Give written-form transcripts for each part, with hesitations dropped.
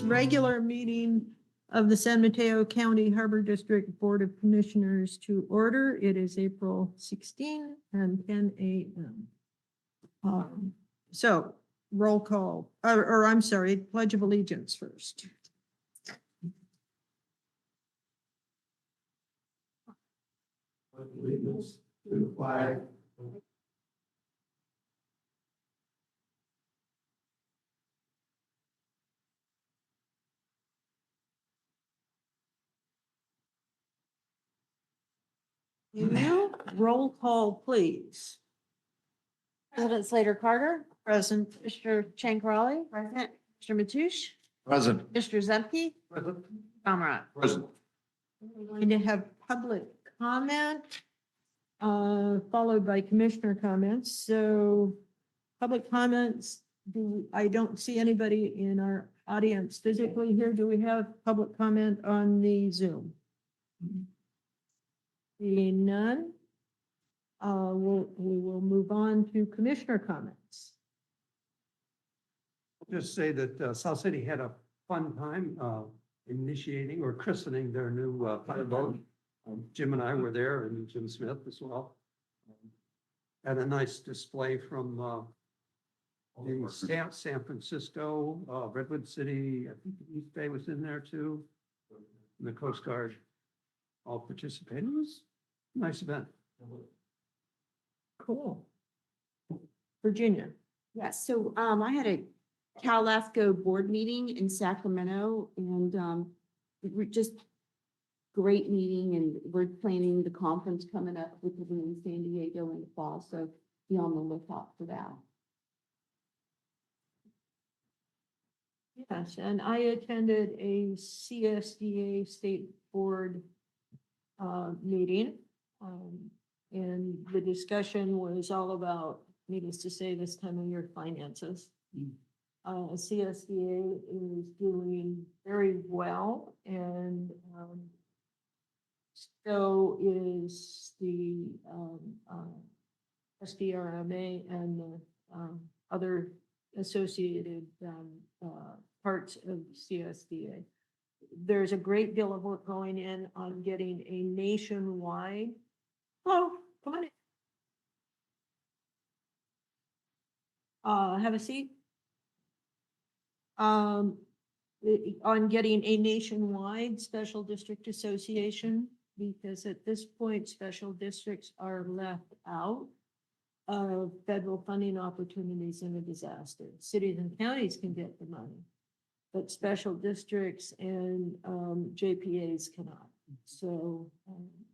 regular meeting of the San Mateo County Harbor District Board of Commissioners to order. It is April 16 and 10 a.m. So roll call, or I'm sorry, Pledge of Allegiance first. Allegiance to the flag You roll call, please. President Slater Carter, Present. Mr. Chang Crawley, President, Mr. Matoush, Present. Mr. Zemke, Comrade. Present. We're going to have public comment, followed by commissioner comments. So public comments, I don't see anybody in our audience physically here. Do we have public comment on the Zoom? Seeing none, we will move on to commissioner comments. Just say that South City had a fun time initiating or christening their new pilot boat. Jim and I were there, and Jim Smith as well. Had a nice display from the San Francisco, Redwood City, I think the East Bay was in there too. And the Coast Guard all participated. It was a nice event. Cool. Virginia. Yes, so I had a CalASCO board meeting in Sacramento and we're just great meeting, and we're planning the conference coming up, which will be in San Diego in the fall, so be on the lookout for that. Yes, and I attended a CSDA state board meeting. And the discussion was all about, needless to say, this time of year finances. CSDA is doing very well, and so is the SDRMA and the other associated parts of CSDA. There's a great deal of work going in on getting a nationwide. Hello, come on in. Have a seat. On getting a nationwide special district association, because at this point, special districts are left out of federal funding opportunities in a disaster. Cities and counties can get the money, but special districts and JPAs cannot. So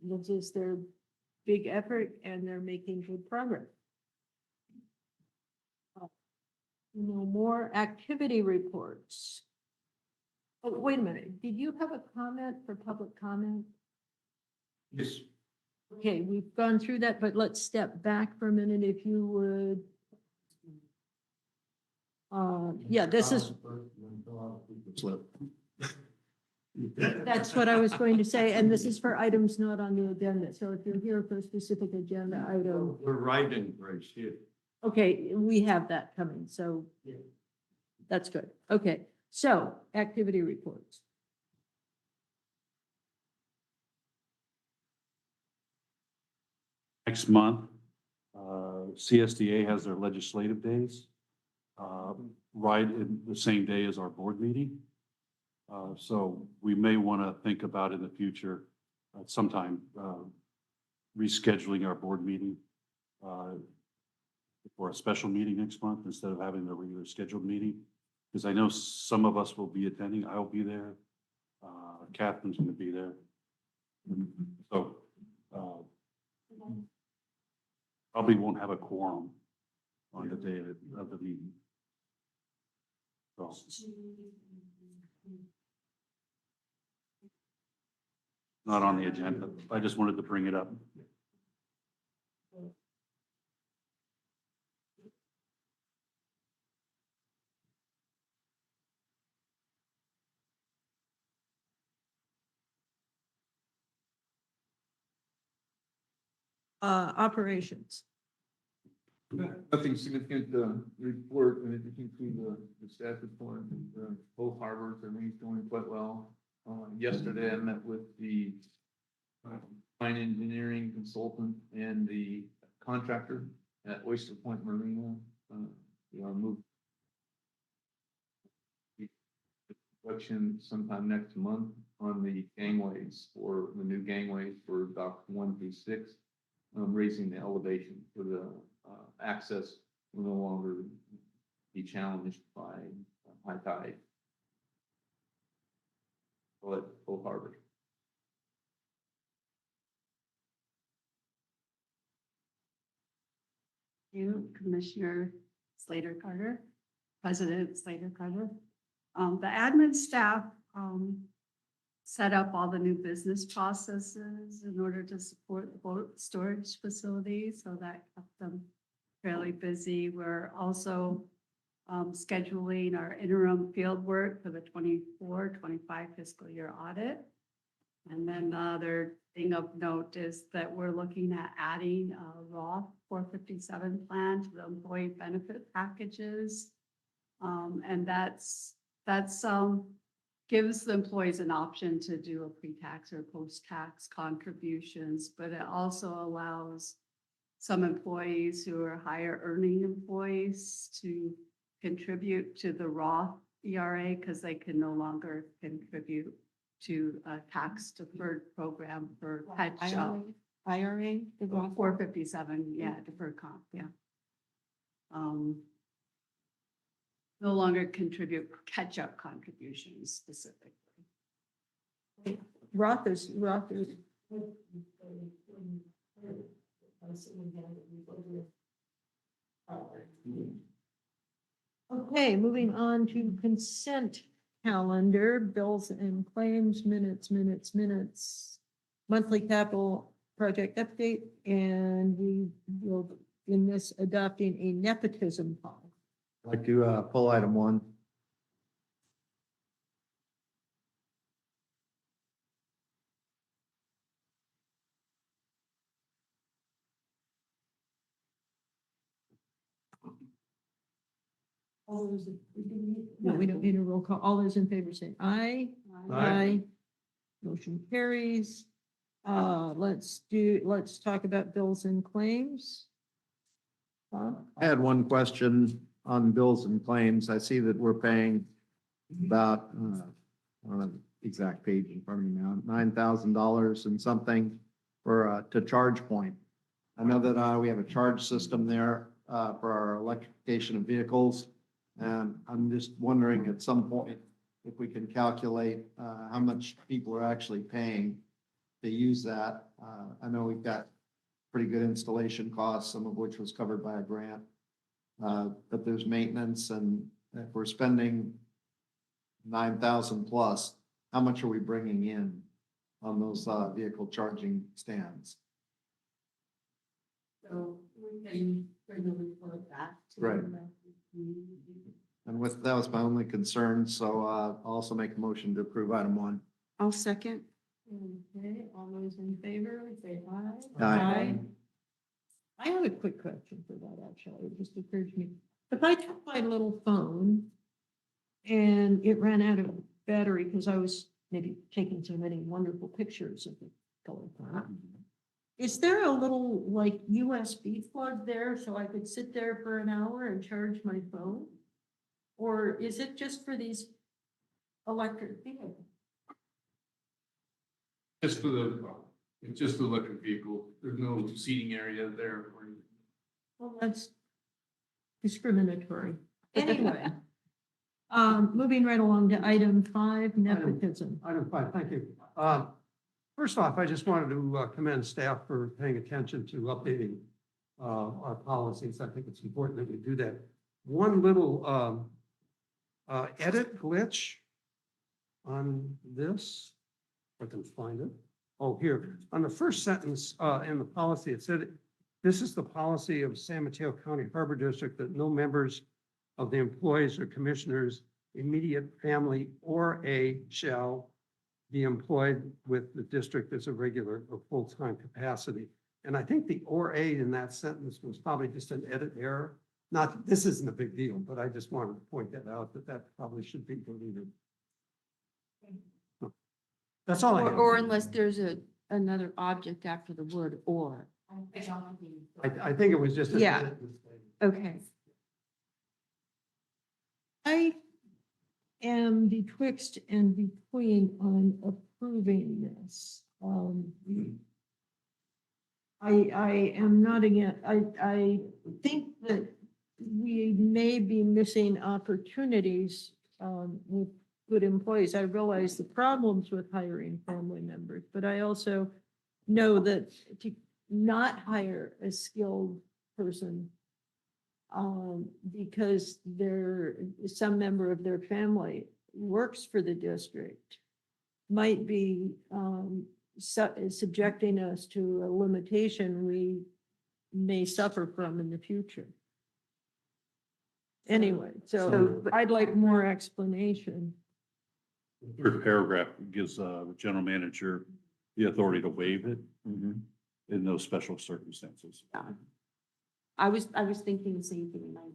this is their big effort, and they're making good progress. No more activity reports. Oh, wait a minute. Did you have a comment for public comment? Yes. Okay, we've gone through that, but let's step back for a minute if you would. Yeah, this is, that's what I was going to say, and this is for items not on the agenda. So if you're here for a specific agenda item, We're writing, Grace, here. okay, we have that coming, so that's good. Okay, so activity reports. Next month, CSDA has their legislative days, right in the same day as our board meeting. So we may want to think about in the future, sometime rescheduling our board meeting for a special meeting next month instead of having the regular scheduled meeting. Because I know some of us will be attending. I'll be there. Catherine's going to be there. So probably won't have a quorum on the day of the meeting. So, not on the agenda. I just wanted to bring it up. Operations. Nothing significant, report, in addition to the staff report, both harbors, everything's going quite well. Yesterday I met with the fine engineering consultant and the contractor at Oyster Point Marina. We are moving construction sometime next month on the gangways for the new gangways for dock 1 through 6. Raising the elevation for the access will no longer be challenged by high tide. But both harbors. You, Commissioner Slater Carter, President Slater Carter. The admin staff set up all the new business processes in order to support the boat storage facility, so that kept them fairly busy. We're also scheduling our interim field work for the 24-25 fiscal year audit. And then the other thing of note is that we're looking at adding a Roth 457 plan to the employee benefit packages. And that's gives the employees an option to do a pre-tax or post-tax contributions, but it also allows some employees who are higher earning employees to contribute to the Roth ERA because they can no longer contribute to a tax deferred program for catch-up. IRA, the Roth 457, yeah, deferred comp, yeah. No longer contribute catch-up contributions specifically. Roth is. Okay, moving on to consent calendar, bills and claims, minutes, monthly capital project update, and we will, in this, adopting a nepotism policy. I'd like to pull item 1. All those, no, we don't need a roll call. All those in favor say aye. Aye. Motion carries. Let's talk about bills and claims. I had one question on bills and claims. I see that we're paying about, I don't have the exact page in front of me now, $9,000 and something for, to Charge Point. I know that we have a charge system there for our electrification of vehicles. And I'm just wondering at some point if we can calculate how much people are actually paying to use that. I know we've got pretty good installation costs, some of which was covered by a grant. But there's maintenance, and if we're spending 9,000 plus, how much are we bringing in on those vehicle charging stands? So we can bring the report back. Right. And that was my only concern, so I'll also make a motion to approve item 1. I'll second. Okay, all those in favor, say aye. Aye. I have a quick question for that, actually. It just occurred to me. If I took my little phone and it ran out of battery because I was maybe taking so many wonderful pictures of the color phone, is there a little like USB plug there so I could sit there for an hour and charge my phone? Or is it just for these electric vehicles? Just for it's just the electric vehicle. There's no seating area there. Well, that's discriminatory. Anyway, moving right along to item 5, nepotism. Item 5, thank you. First off, I just wanted to commend staff for paying attention to updating our policies. I think it's important that we do that. One little edit glitch on this, if I can find it. Oh, here, on the first sentence in the policy, it said, this is the policy of San Mateo County Harbor District that no members of the employees or commissioners, immediate family, or shall be employed with the district as a regular or full-time capacity. And I think the or a in that sentence was probably just an edit error. Not, this isn't a big deal, but I just wanted to point that out, that that probably should be deleted. That's all I have. Or unless there's another object after the word or. I think it was just. an Yeah. edit mistake. Okay. I am betwixt and between on approving this. I am nodding it. I think that we may be missing opportunities with good employees. I realize the problems with hiring family members, but I also know that to not hire a skilled person because some member of their family works for the district might be subjecting us to a limitation we may suffer from in the future. Anyway, so I'd like more explanation. The third paragraph gives the general manager the authority to waive it in those special circumstances. I was thinking the same thing, and I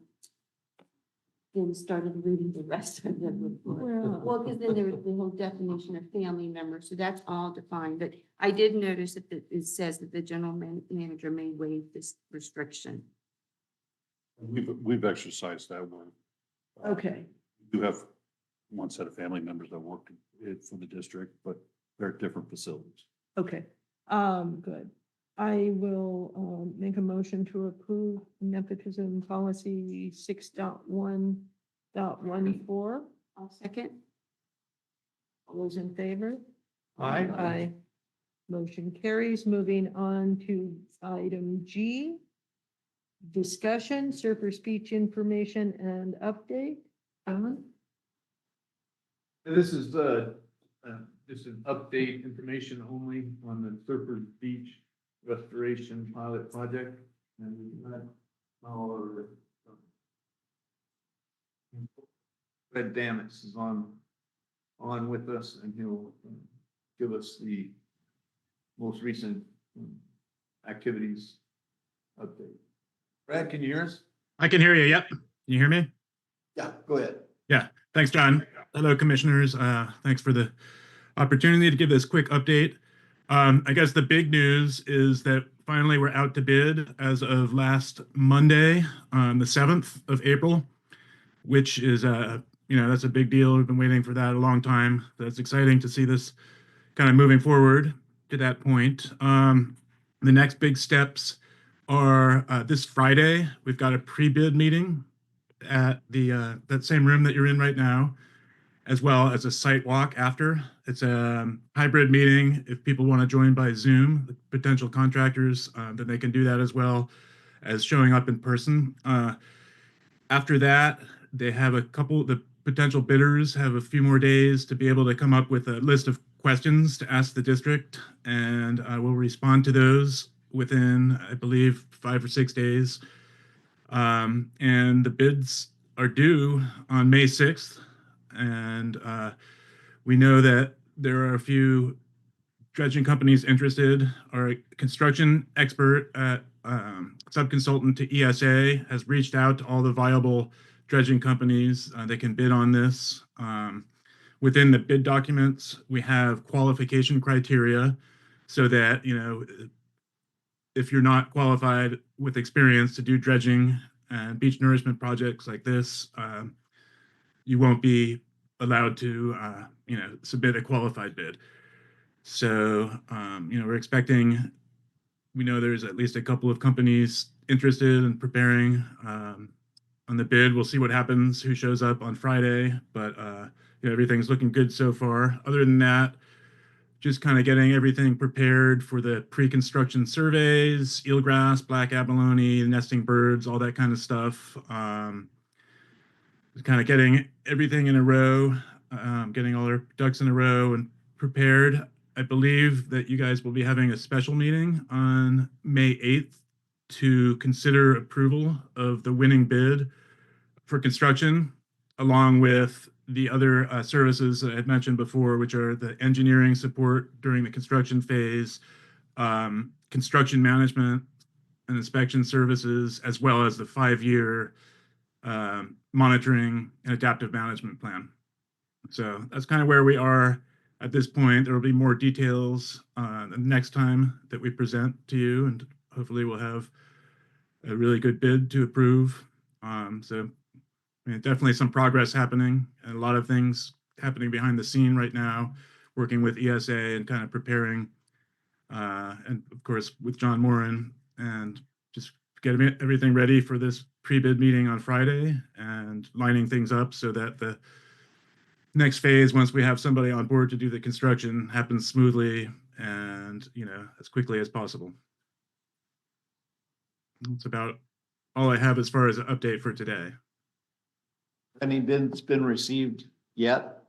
then started reading the rest of the report. Well, because then there was the whole definition of family member, so that's all defined, but I did notice that it says that the general manager may waive this restriction. We've exercised that one. Okay, We do have one set of family members that work for the district, but they're at different facilities. okay, good. I will make a motion to approve nepotism policy 6.1.14. I'll second. All those in favor? Aye. Aye. Motion carries. Moving on to item G. Discussion, surfer speech information and update. John? This is just an update information only on the Surfers Beach Restoration Pilot Project. And we've got our Fred Damis is on with us, and he'll give us the most recent activities update. Brad, can you hear us? I can hear you. Yep. Can you hear me? Yeah, go ahead. Thanks, John. Hello, commissioners. Thanks for the opportunity to give this quick update. I guess the big news is that finally we're out to bid as of last Monday, the 7th of April, which is, that's a big deal. We've been waiting for that a long time. That's exciting to see this kind of moving forward to that point. The next big steps are this Friday. We've got a pre-bid meeting at the that same room that you're in right now, as well as a site walk after. It's a hybrid meeting. If people want to join by Zoom, the potential contractors, then they can do that as well as showing up in person. After that, they have the potential bidders have a few more days to be able to come up with a list of questions to ask the district, and we'll respond to those within, I believe, 5 or 6 days. And the bids are due on May 6th. And we know that there are a few dredging companies interested. Our construction expert at subconsultant to ESA has reached out to all the viable dredging companies that can bid on this. Within the bid documents, we have qualification criteria so that, if you're not qualified with experience to do dredging and beach nourishment projects like this, you won't be allowed to, submit a qualified bid. So, we're expecting, we know there's at least a couple of companies interested in preparing on the bid. We'll see what happens, who shows up on Friday, but everything's looking good so far. Other than that, just kind of getting everything prepared for the pre-construction surveys, eelgrass, black abalone, nesting birds, all that kind of stuff. Kind of getting everything in a row, getting all our ducks in a row and prepared. I believe that you guys will be having a special meeting on May 8th to consider approval of the winning bid for construction, along with the other services that I had mentioned before, which are the engineering support during the construction phase, construction management and inspection services, as well as the 5-year monitoring and adaptive management plan. So that's kind of where we are at this point. There will be more details the next time that we present to you, and hopefully we'll have a really good bid to approve. So I mean, definitely some progress happening, and a lot of things happening behind the scene right now, working with ESA and kind of preparing, and of course with John Moran, and just getting everything ready for this pre-bid meeting on Friday and lining things up so that the next phase, once we have somebody on board to do the construction, happens smoothly and, you know, as quickly as possible. That's about all I have as far as an update for today. Any bids been received yet?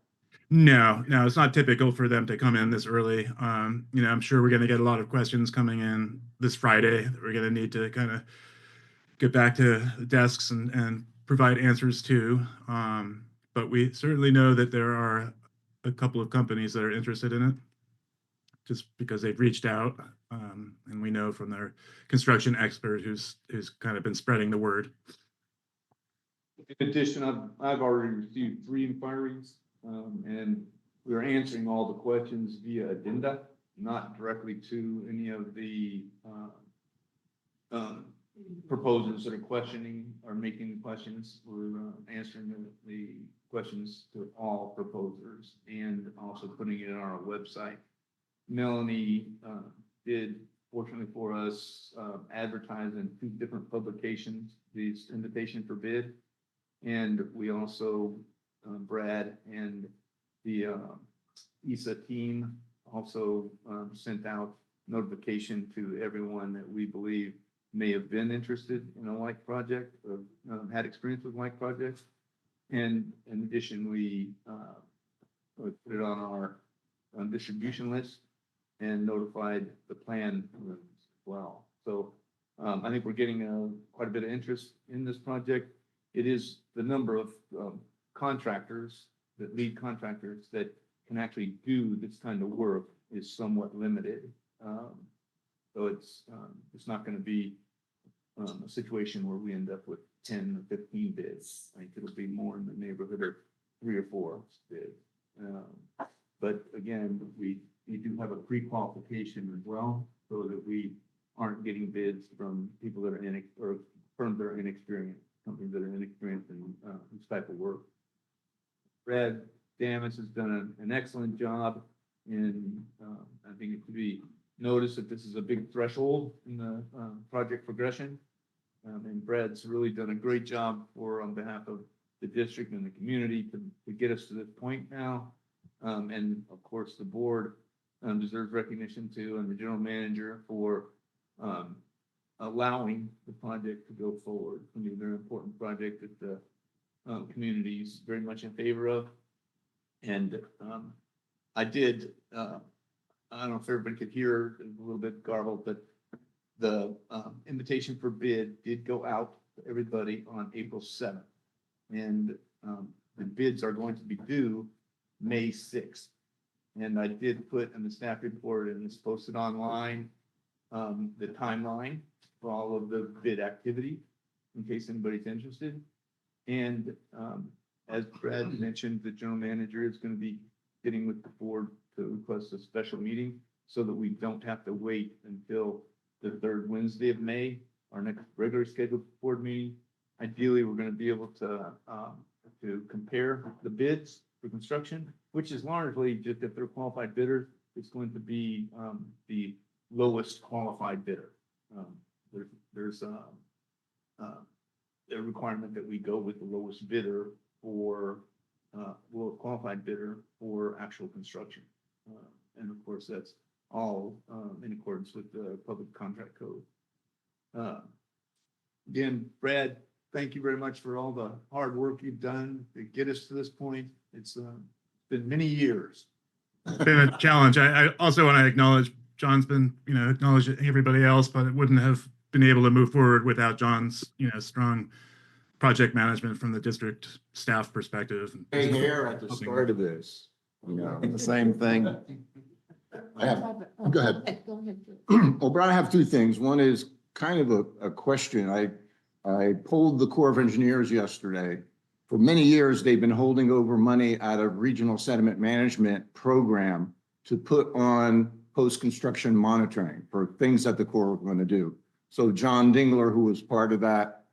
No, it's not typical for them to come in this early. You know, I'm sure we're going to get a lot of questions coming in this Friday that we're going to need to kind of get back to the desks and provide answers to. But we certainly know that there are a couple of companies that are interested in it, just because they've reached out, and we know from their construction expert who's kind of been spreading the word. In addition, I've already received 3 inquiries, and we're answering all the questions via addenda, not directly to any of the proposers that are questioning or making questions. We're answering the questions to all proposers and also putting it on our website. Melanie did, fortunately for us, advertise in 2 different publications, these invitation for bid. And we also, Brad and the ESA team also sent out notification to everyone that we believe may have been interested in a like project or had experience with like projects. And in addition, we put it on our distribution list and notified the plan as well. So I think we're getting quite a bit of interest in this project. It is the number of contractors, that lead contractors that can actually do this kind of work is somewhat limited. So it's not going to be a situation where we end up with 10 or 15 bids. I think it'll be more in the neighborhood of 3 or 4 bids. But again, we do have a pre-qualification as well, so that we aren't getting bids from people that are or firms that are inexperienced, companies that are inexperienced in this type of work. Brad Damas has done an excellent job in, I think it could be noticed that this is a big threshold in the project progression. And Brad's really done a great job on behalf of the district and the community to get us to this point now. And of course, the board deserves recognition too, and the general manager for allowing the project to go forward. I mean, they're an important project that the community is very much in favor of. And I did, I don't know if everybody could hear, a little bit garbled, but the invitation for bid did go out to everybody on April 7th. And the bids are going to be due May 6th. And I did put in the staff report, and it's posted online, the timeline for all of the bid activity, in case anybody's interested. And as Brad mentioned, the general manager is going to be getting with the board to request a special meeting so that we don't have to wait until the 3rd Wednesday of May, our next regular scheduled board meeting. Ideally, we're going to be able to compare the bids for construction, which is largely just if they're qualified bidders, it's going to be the lowest qualified bidder. There's a requirement that we go with the lowest bidder for lowest qualified bidder for actual construction. And of course, that's all in accordance with the public contract code. Again, Brad, thank you very much for all the hard work you've done to get us to this point. It's been many years. It's been a challenge. I also want to acknowledge John's been, acknowledge everybody else, but it wouldn't have been able to move forward without John's, strong project management from the district staff perspective. Gray hair at the start of this, the same thing. I have, go ahead. Go ahead. Oh, but I have two things. One is kind of a question. I polled the Corps of Engineers yesterday. For many years, they've been holding over money out of Regional Sediment Management Program to put on post-construction monitoring for things that the Corps was going to do. So John Dingler, who was part of that,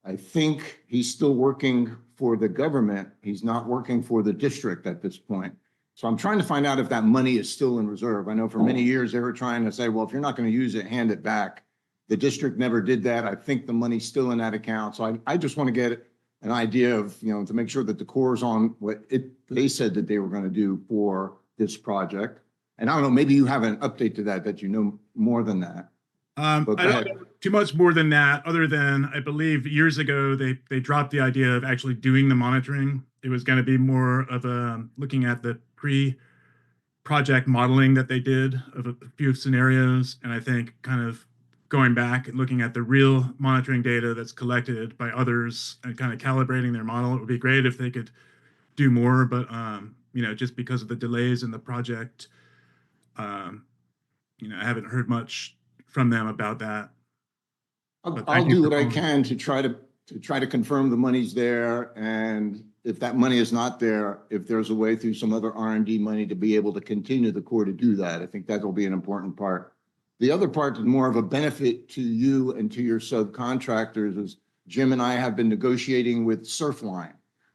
I think he's still working for the government. He's not working for the district at this point. So I'm trying to find out if that money is still in reserve. I know for many years they were trying to say, well, if you're not going to use it, hand it back. The district never did that. I think the money's still in that account. So I just want to get an idea of, to make sure that the Corps is on what they said that they were going to do for this project. And I don't know, maybe you have an update to that you know more than that. I But go don't ahead. know too much more than that, other than I believe years ago they dropped the idea of actually doing the monitoring. It was going to be more of a looking at the pre-project modeling that they did of a few scenarios, and I think kind of going back and looking at the real monitoring data that's collected by others and kind of calibrating their model. It would be great if they could do more, but just because of the delays in the project, I haven't heard much from them about that. But I'll thank you do for what I calling. can to try to confirm the money's there. And if that money is not there, if there's a way through some other R&D money to be able to continue the Corps to do that, I think that will be an important part. The other part is more of a benefit to you and to your subcontractors is Jim and I have been negotiating with Surfline.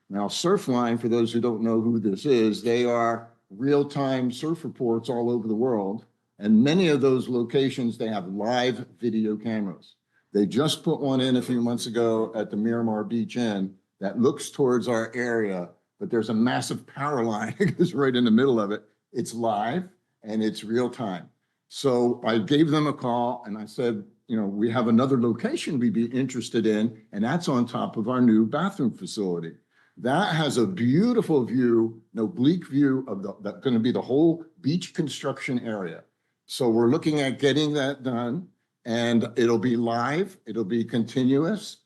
Now, Surfline, for those who don't know who this is, they are real-time surf reports all over the world. And many of those locations, they have live video cameras. They just put one in a few months ago at the Miramar Beach Inn that looks towards our area, but there's a massive power line that goes right in the middle of it. It's live and it's real time. So I gave them a call and I said, we have another location we'd be interested in, and that's on top of our new bathroom facility. That has a beautiful view, no bleak view of that's going to be the whole beach construction area. So we're looking at getting that done, and it'll be live, it'll be continuous,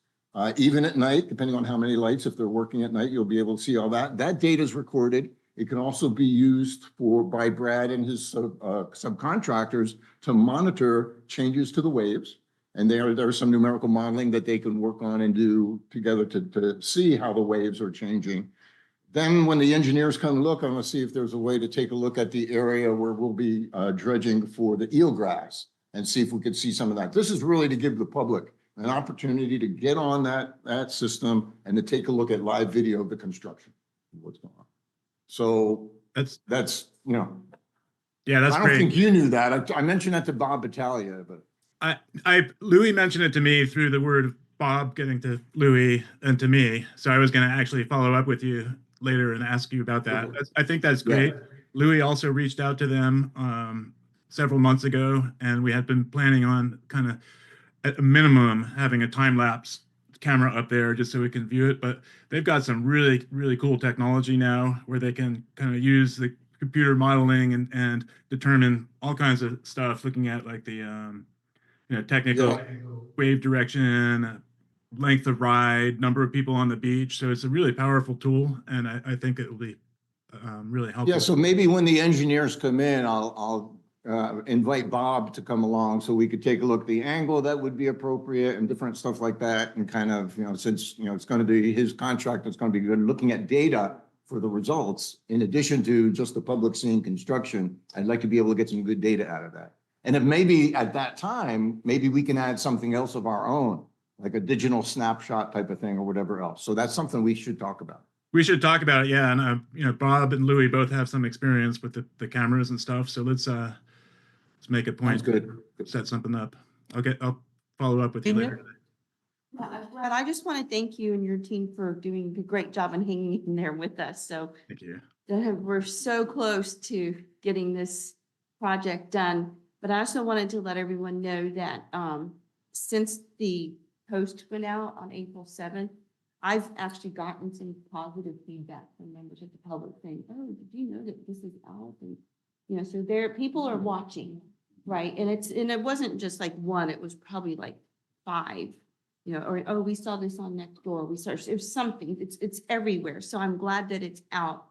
even at night, depending on how many lights. If they're working at night, you'll be able to see all that. That data is recorded. It can also be used by Brad and his subcontractors to monitor changes to the waves. And there's some numerical modeling that they can work on and do together to see how the waves are changing. Then when the engineers come look, I'm going to see if there's a way to take a look at the area where we'll be dredging for the eelgrass and see if we could see some of that. This is really to give the public an opportunity to get on that system and to take a look at live video of the construction, what's going on. So that's Yeah, that's I don't great. think you knew that. I mentioned that to Bob Battaglia, but Louis mentioned it to me through the word of Bob getting to Louis and to me. So I was going to actually follow up with you later and ask you about that. I think that's great. Yeah. Louis also reached out to them several months ago, and we had been planning on kind of at a minimum having a time lapse camera up there just so we can view it. But they've got some really, really cool technology now where they can kind of use the computer modeling and determine all kinds of stuff, looking at like the technical wave direction, length of ride, number of people on the beach. So it's a really powerful tool, and I think it will be really helpful. yeah. So maybe when the engineers come in, I'll invite Bob to come along so we could take a look at the angle that would be appropriate and different stuff like that. And kind of, since, it's going to be his contract, it's going to be good looking at data for the results. In addition to just the public seeing construction, I'd like to be able to get some good data out of that. And if maybe at that time, maybe we can add something else of our own, like a digital snapshot type of thing or whatever else. So that's something we should talk about. We should talk about it, yeah. And Bob and Louis both have some experience with the cameras and stuff. So let's make a point. Sounds good. To set something up. I'll follow up with you later. Brad, I just want to thank you and your team for doing a great job and hanging in there with us. So Thank you. we're so close to getting this project done. But I also wanted to let everyone know that since the post went out on April 7th, I've actually gotten some positive feedback from members of the public saying, oh, did you know that this is out? And, so people are watching, right? And it wasn't just like one, it was probably like 5, or, oh, we saw this on Nextdoor. It was something, it's everywhere. So I'm glad that it's out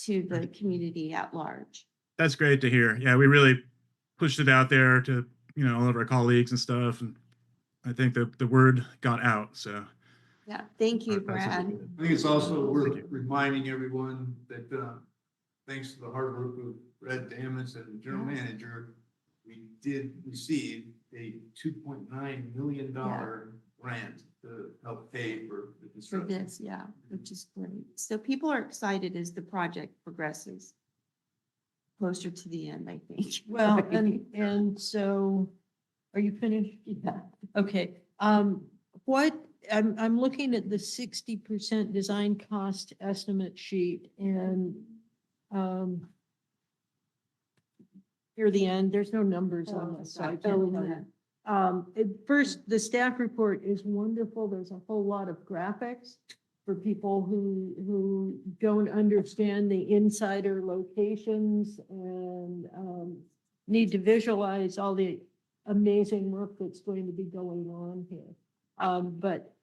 to the community at large. That's great to hear. Yeah, we really pushed it out there to, all of our colleagues and stuff. And I think the word got out. So Yeah, thank you, That's Brad. I think it's also worth reminding everyone that, thanks to the hard work of Brad Damas and the general manager, we did receive a $2.9 million grant to help pay for the For construction. this, yeah, which is great. So people are excited as the project progresses closer to the end, I think. Well, and so, are you finished? Yeah. Okay, what, I'm looking at the 60% design cost estimate sheet and, near the end, there's no numbers on this, so I can't Oh, tell yeah. you. First, the staff report is wonderful. There's a whole lot of graphics for people who don't understand the insider locations and, need to visualize all the amazing work that's going to be going on here. But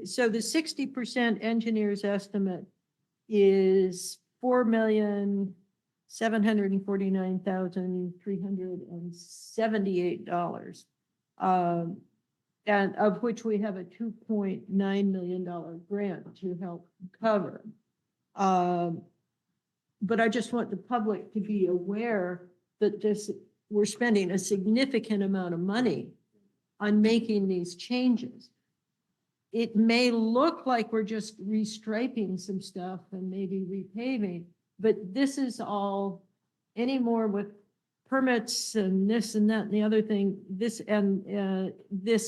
so the 60% engineer's estimate is $4,749,378. And of which we have a $2.9 million grant to help cover. But I just want the public to be aware that we're spending a significant amount of money on making these changes. It may look like we're just restriping some stuff and maybe repaving, but this is all anymore with permits and this and that and the other thing, this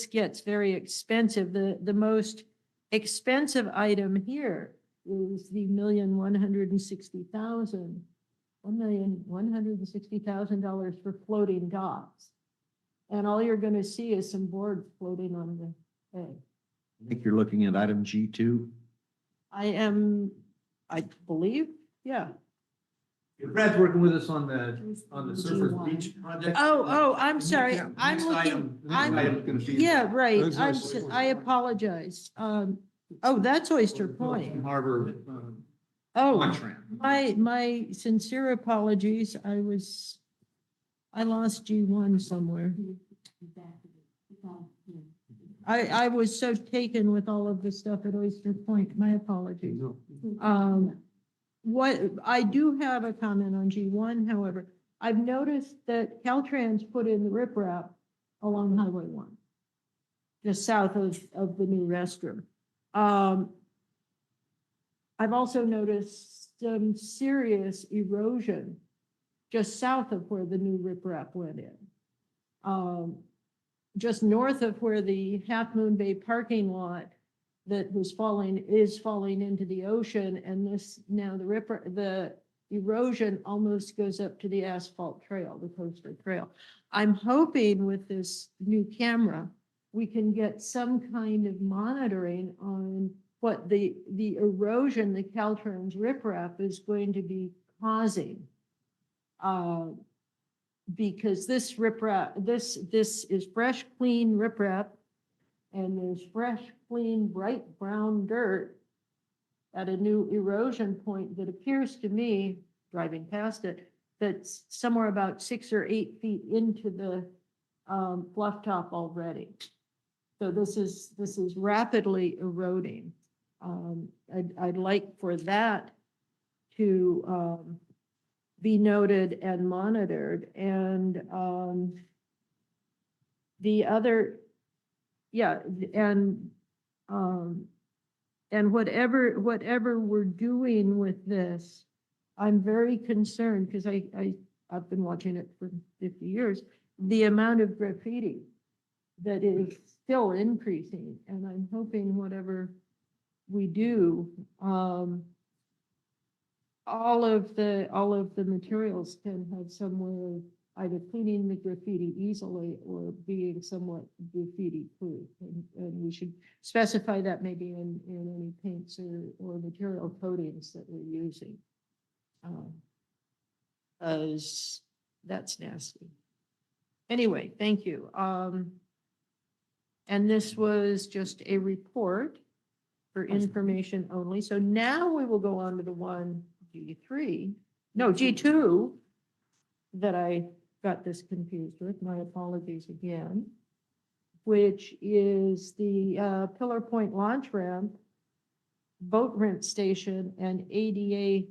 gets very expensive. The most expensive item here is the $1,160,000 for floating docks. And all you're gonna see is some boards floating on the bay. I think you're looking at item G2. I believe, yeah. Brad's working with us on the Surfers G1. Beach project. Oh, I'm sorry. Yeah, I'm next looking, item- next I'm, item's gonna be- yeah, right. Those are- I apologize. That's Oyster Point. Harbor, Oh, Montran. my sincere apologies. I lost G1 somewhere. I was so taken with all of the stuff at Oyster Point. My apologies. What, I do have a comment on G1, however, I've noticed that Caltrans put in the riprap along Highway 1, just south of the new restroom. I've also noticed some serious erosion just south of where the new riprap went in. Just north of where the Half Moon Bay parking lot that is falling into the ocean, and this now the erosion almost goes up to the asphalt trail, the coastal trail. I'm hoping with this new camera, we can get some kind of monitoring on what the erosion, the Caltrans riprap is going to be causing. Because this riprap, this is fresh, clean riprap, and there's fresh, clean, bright brown dirt at a new erosion point that appears to me, driving past it, that's somewhere about 6 or 8 feet into the bluff top already. So this is rapidly eroding. I'd like for that to be noted and monitored. And the other, yeah, and whatever we're doing with this, I'm very concerned because I've been watching it for 50 years, the amount of graffiti that is still increasing. And I'm hoping whatever we do, all of the materials can have some way of either cleaning the graffiti easily or being somewhat graffiti proof. And we should specify that maybe in any paints or material coatings that we're using. As that's nasty. Anyway, thank you. And this was just a report for information only. So now we will go on to the 1G3. no, G2 that I got this confused with, my apologies again, which is the Pillar Point launch ramp, boat rent station, and ADA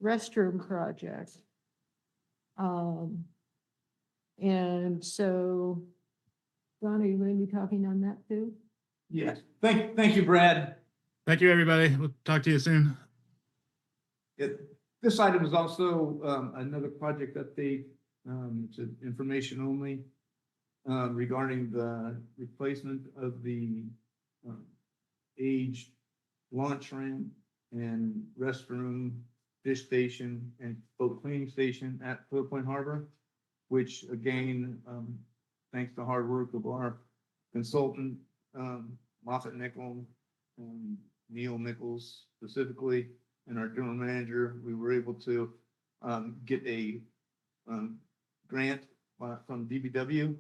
restroom project. And so, Don, are you going to be talking on that too? Yes, thank you, Brad. Thank you, everybody. We'll talk to you soon. This item is also another project update. It's information only regarding the replacement of the aged launch ramp and restroom, fish station, and boat cleaning station at Pillar Point Harbor, which again, thanks to hard work of our consultant, Moffett Nickel, Neil Nichols specifically, and our general manager, we were able to get a grant from DBW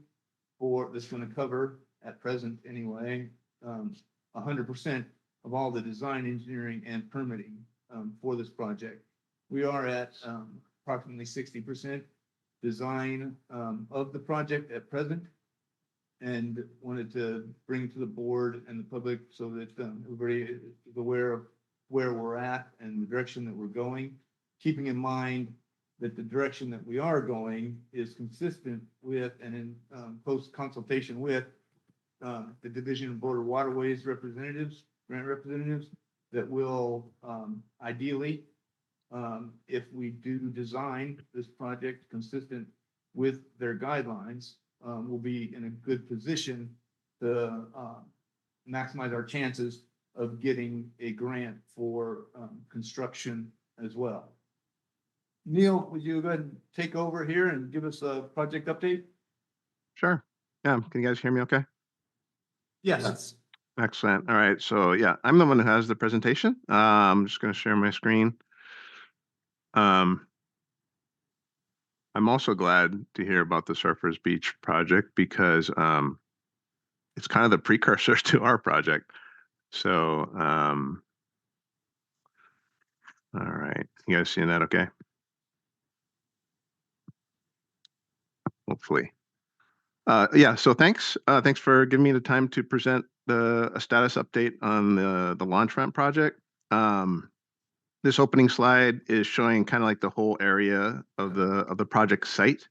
that's going to cover, at present anyway, 100% of all the design, engineering, and permitting for this project. We are at approximately 60% design of the project at present, and wanted to bring it to the board and the public so that everybody is aware of where we're at and the direction that we're going, keeping in mind that the direction that we are going is consistent with and in close consultation with the Division of Border Waterways representatives, grant representatives, that will ideally, if we do design this project consistent with their guidelines, we'll be in a good position to maximize our chances of getting a grant for construction as well. Neil, would you go ahead and take over here and give us a project update? Sure. Yeah. Can you guys hear me okay? Yes. Excellent. All right. So yeah, I'm the one who has the presentation. I'm just going to share my screen. I'm also glad to hear about the Surfers Beach project because it's kind of the precursor to our project. So, all right. You guys seeing that okay? Hopefully. Yeah, so thanks. Thanks for giving me the time to present a status update on the launch ramp project. This opening slide is showing kind of like the whole area of the project site.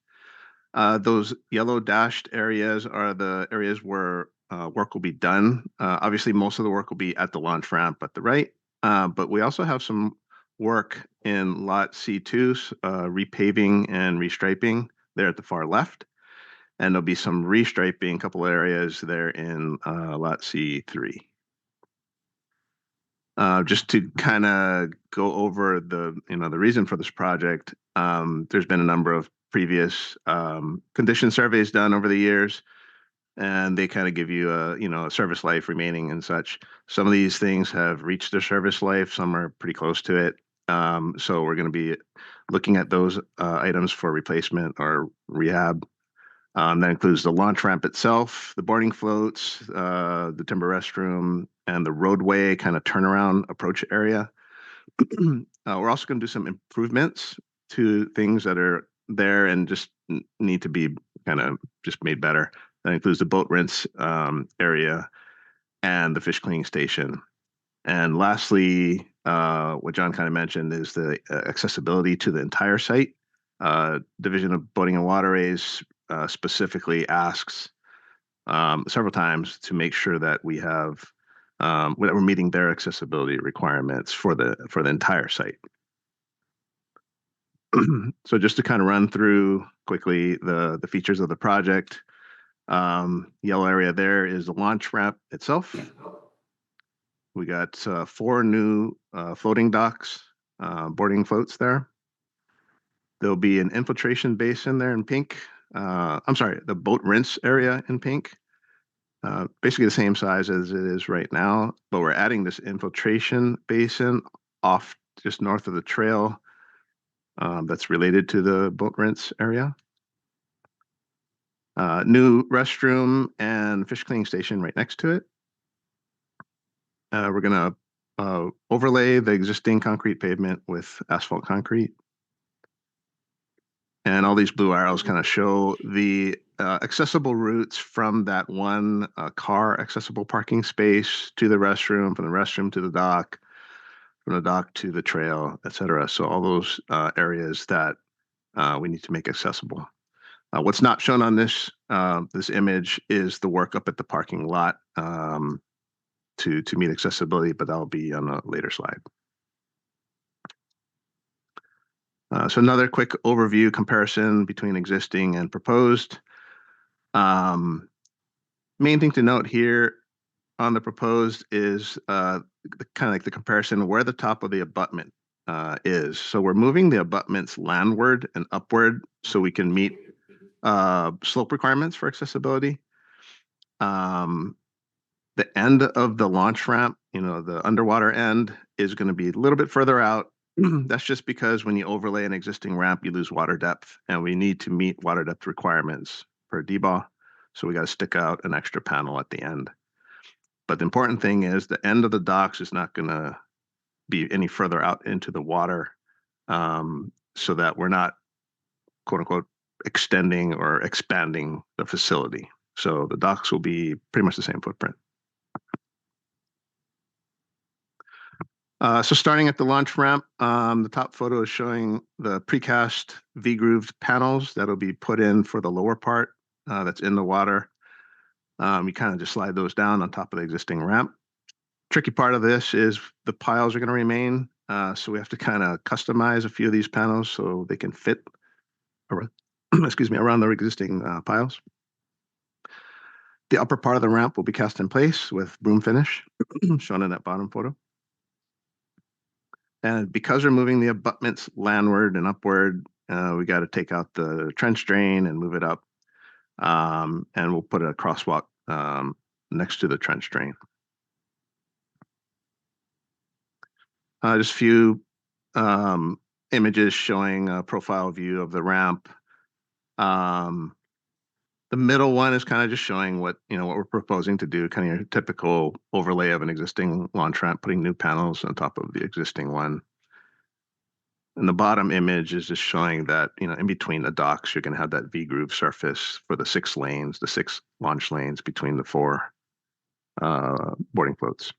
Those yellow dashed areas are the areas where work will be done. Obviously, most of the work will be at the launch ramp at the right, but we also have some work in lot C2, repaving and restriping there at the far left. And there'll be some restriping, a couple areas there in lot C3. Just to kind of go over the reason for this project, there's been a number of previous condition surveys done over the years, and they kind of give you a service life remaining and such. Some of these things have reached their service life, some are pretty close to it. So we're going to be looking at those items for replacement or rehab. That includes the launch ramp itself, the boarding floats, the timber restroom, and the roadway kind of turnaround approach area. We're also going to do some improvements to things that are there and just need to be kind of just made better. That includes the boat rinse area and the fish cleaning station. And lastly, what John kind of mentioned is the accessibility to the entire site. Division of Boating and Waterways specifically asks several times to make sure that we have that we're meeting their accessibility requirements for the entire site. So just to kind of run through quickly the features of the project. Yellow area there is the launch ramp itself. We got 4 new floating docks, boarding floats there. There'll be an infiltration basin there in pink. I'm sorry, the boat rinse area in pink. Basically the same size as it is right now, but we're adding this infiltration basin off just north of the trail that's related to the boat rinse area. New restroom and fish cleaning station right next to it. We're going to overlay the existing concrete pavement with asphalt concrete. And all these blue arrows kind of show the accessible routes from that one car accessible parking space to the restroom, from the restroom to the dock, from the dock to the trail, et cetera. So all those areas that we need to make accessible. What's not shown on this image is the work up at the parking lot to meet accessibility, but that'll be on a later slide. So another quick overview comparison between existing and proposed. Main thing to note here on the proposed is kind of like the comparison where the top of the abutment is. So we're moving the abutments landward and upward so we can meet slope requirements for accessibility. The end of the launch ramp, the underwater end, is going to be a little bit further out. That's just because when you overlay an existing ramp, you lose water depth, and we need to meet water depth requirements per DBAW. So we got to stick out an extra panel at the end. But the important thing is the end of the docks is not going to be any further out into the water, so that we're not, quote unquote, extending or expanding the facility. So the docks will be pretty much the same footprint. So starting at the launch ramp, the top photo is showing the precast V-grooved panels that'll be put in for the lower part that's in the water. You kind of just slide those down on top of the existing ramp. Tricky part of this is the piles are going to remain, so we have to kind of customize a few of these panels so they can fit around, excuse me, around the existing piles. The upper part of the ramp will be cast in place with broom finish, shown in that bottom photo. And because we're moving the abutments landward and upward, we got to take out the trench drain and move it up. And we'll put a crosswalk next to the trench drain. Just a few images showing a profile view of the ramp. The middle one is kind of just showing what we're proposing to do, kind of your typical overlay of an existing launch ramp, putting new panels on top of the existing one. And the bottom image is just showing that, in between the docks, you're going to have that V-groove surface for the 6 lanes, the 6 launch lanes between the 4 boarding floats.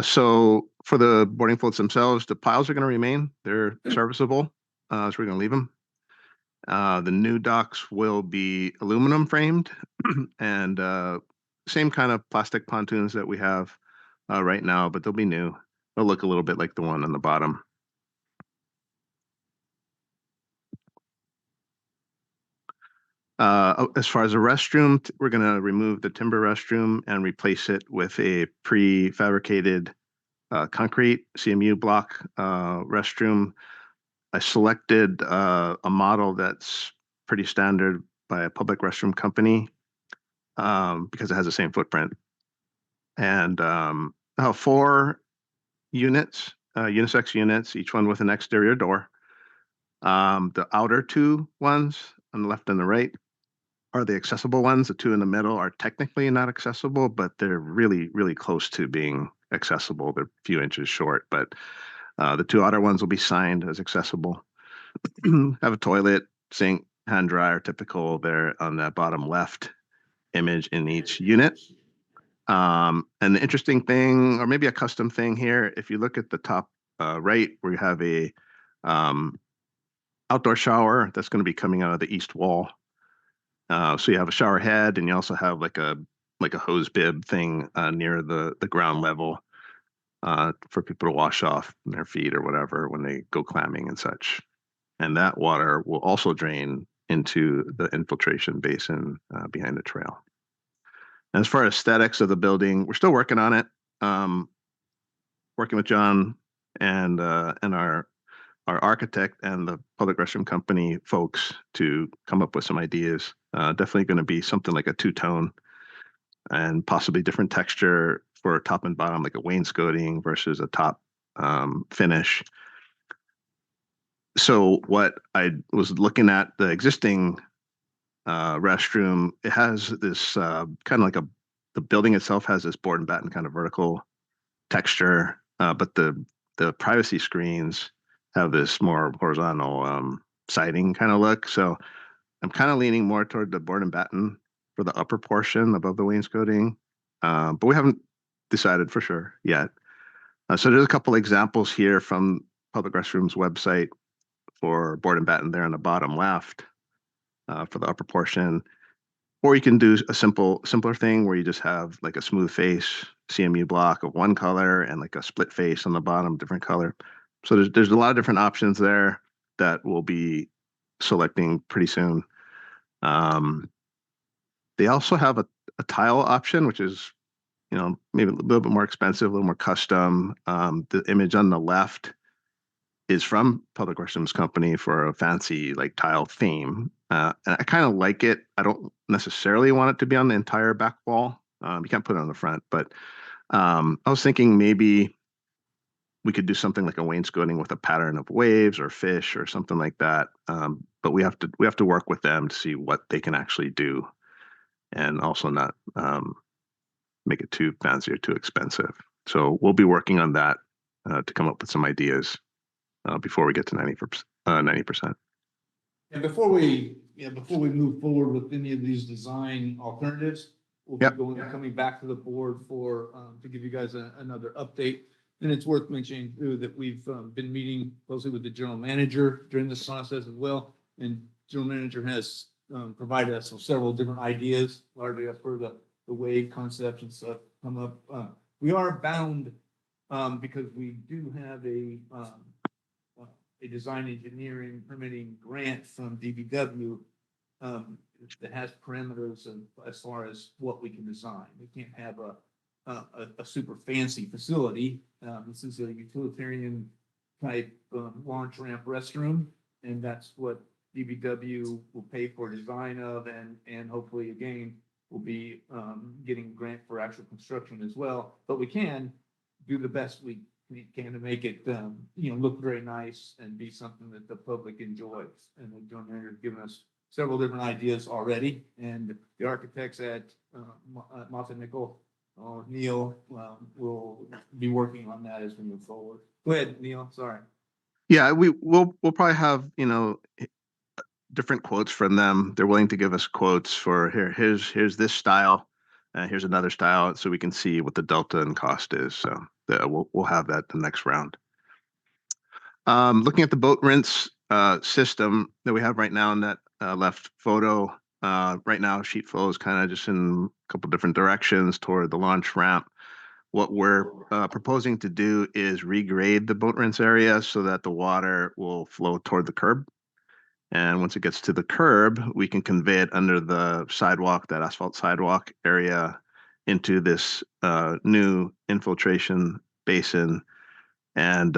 So for the boarding floats themselves, the piles are going to remain. They're serviceable, so we're going to leave them. The new docks will be aluminum framed and same kind of plastic pontoons that we have right now, but they'll be new. They'll look a little bit like the one on the bottom. As far as the restroom, we're going to remove the timber restroom and replace it with a prefabricated concrete CMU block restroom. I selected a model that's pretty standard by a public restroom company because it has the same footprint. And 4 units, unisex units, each one with an exterior door. The outer 2 ones on the left and the right are the accessible ones. The 2 in the middle are technically not accessible, but they're really, really close to being accessible. They're a few inches short, but the 2 outer ones will be signed as accessible. Have a toilet, sink, hand dryer, typical there on that bottom left image in each unit. And the interesting thing, or maybe a custom thing here, if you look at the top right, where you have a outdoor shower that's going to be coming out of the east wall. So you have a shower head, and you also have like a hose bib thing near the ground level for people to wash off their feet or whatever when they go clamming and such. And that water will also drain into the infiltration basin behind the trail. And as far as aesthetics of the building, we're still working on it. Working with John and our architect and the public restroom company folks to come up with some ideas. Definitely going to be something like a 2-tone and possibly different texture for top and bottom, like a wainscoting versus a top finish. So what I was looking at, the existing restroom, it has this kind of like the building itself has this board and batten kind of vertical texture, but the privacy screens have this more horizontal siding kind of look. So I'm kind of leaning more toward the board and batten for the upper portion above the wainscoting, but we haven't decided for sure yet. So there's a couple examples here from Public Restrooms website for board and batten there on the bottom left for the upper portion. Or you can do a simpler thing where you just have like a smooth face CMU block of one color and like a split face on the bottom, different color. So there's a lot of different options there that we'll be selecting pretty soon. They also have a tile option, which is, maybe a little bit more expensive, a little more custom. The image on the left is from Public Restrooms Company for a fancy like tile theme. And I kind of like it. I don't necessarily want it to be on the entire back wall. You can't put it on the front, but I was thinking maybe we could do something like a wainscoting with a pattern of waves or fish or something like that. But we have to work with them to see what they can actually do, and also not make it too fancy or too expensive. So we'll be working on that to come up with some ideas before we get to 90%. And before we move forward with any of these design alternatives, we'll be coming back to the board for, to give you guys another update. And it's worth mentioning too, that we've been meeting closely with the general manager during this process as well. And general manager has provided us with several different ideas, largely as per the wave concepts and stuff come up. We are bound because we do have a design engineering permitting grant from DBW that has parameters as far as what we can design. We can't have a super fancy facility. This is a utilitarian type launch ramp restroom, and that's what DBW will pay for design of, and hopefully again will be getting a grant for actual construction as well. But we can do the best we can to make it look very nice and be something that the public enjoys. And the general manager has given us several different ideas already, and the architects at Moffett Nickel, Neil, will be working on that as we move forward. Go ahead, Neil. Sorry. Yeah, we'll probably have different quotes from them. They're willing to give us quotes for here's this style, here's another style, so we can see what the delta in cost is. So we'll have that the next round. Looking at the boat rinse system that we have right now in that left photo, right now sheet flow is kind of just in a couple different directions toward the launch ramp. What we're proposing to do is regrade the boat rinse area so that the water will flow toward the curb. And once it gets to the curb, we can convey it under the sidewalk, that asphalt sidewalk area, into this new infiltration basin. And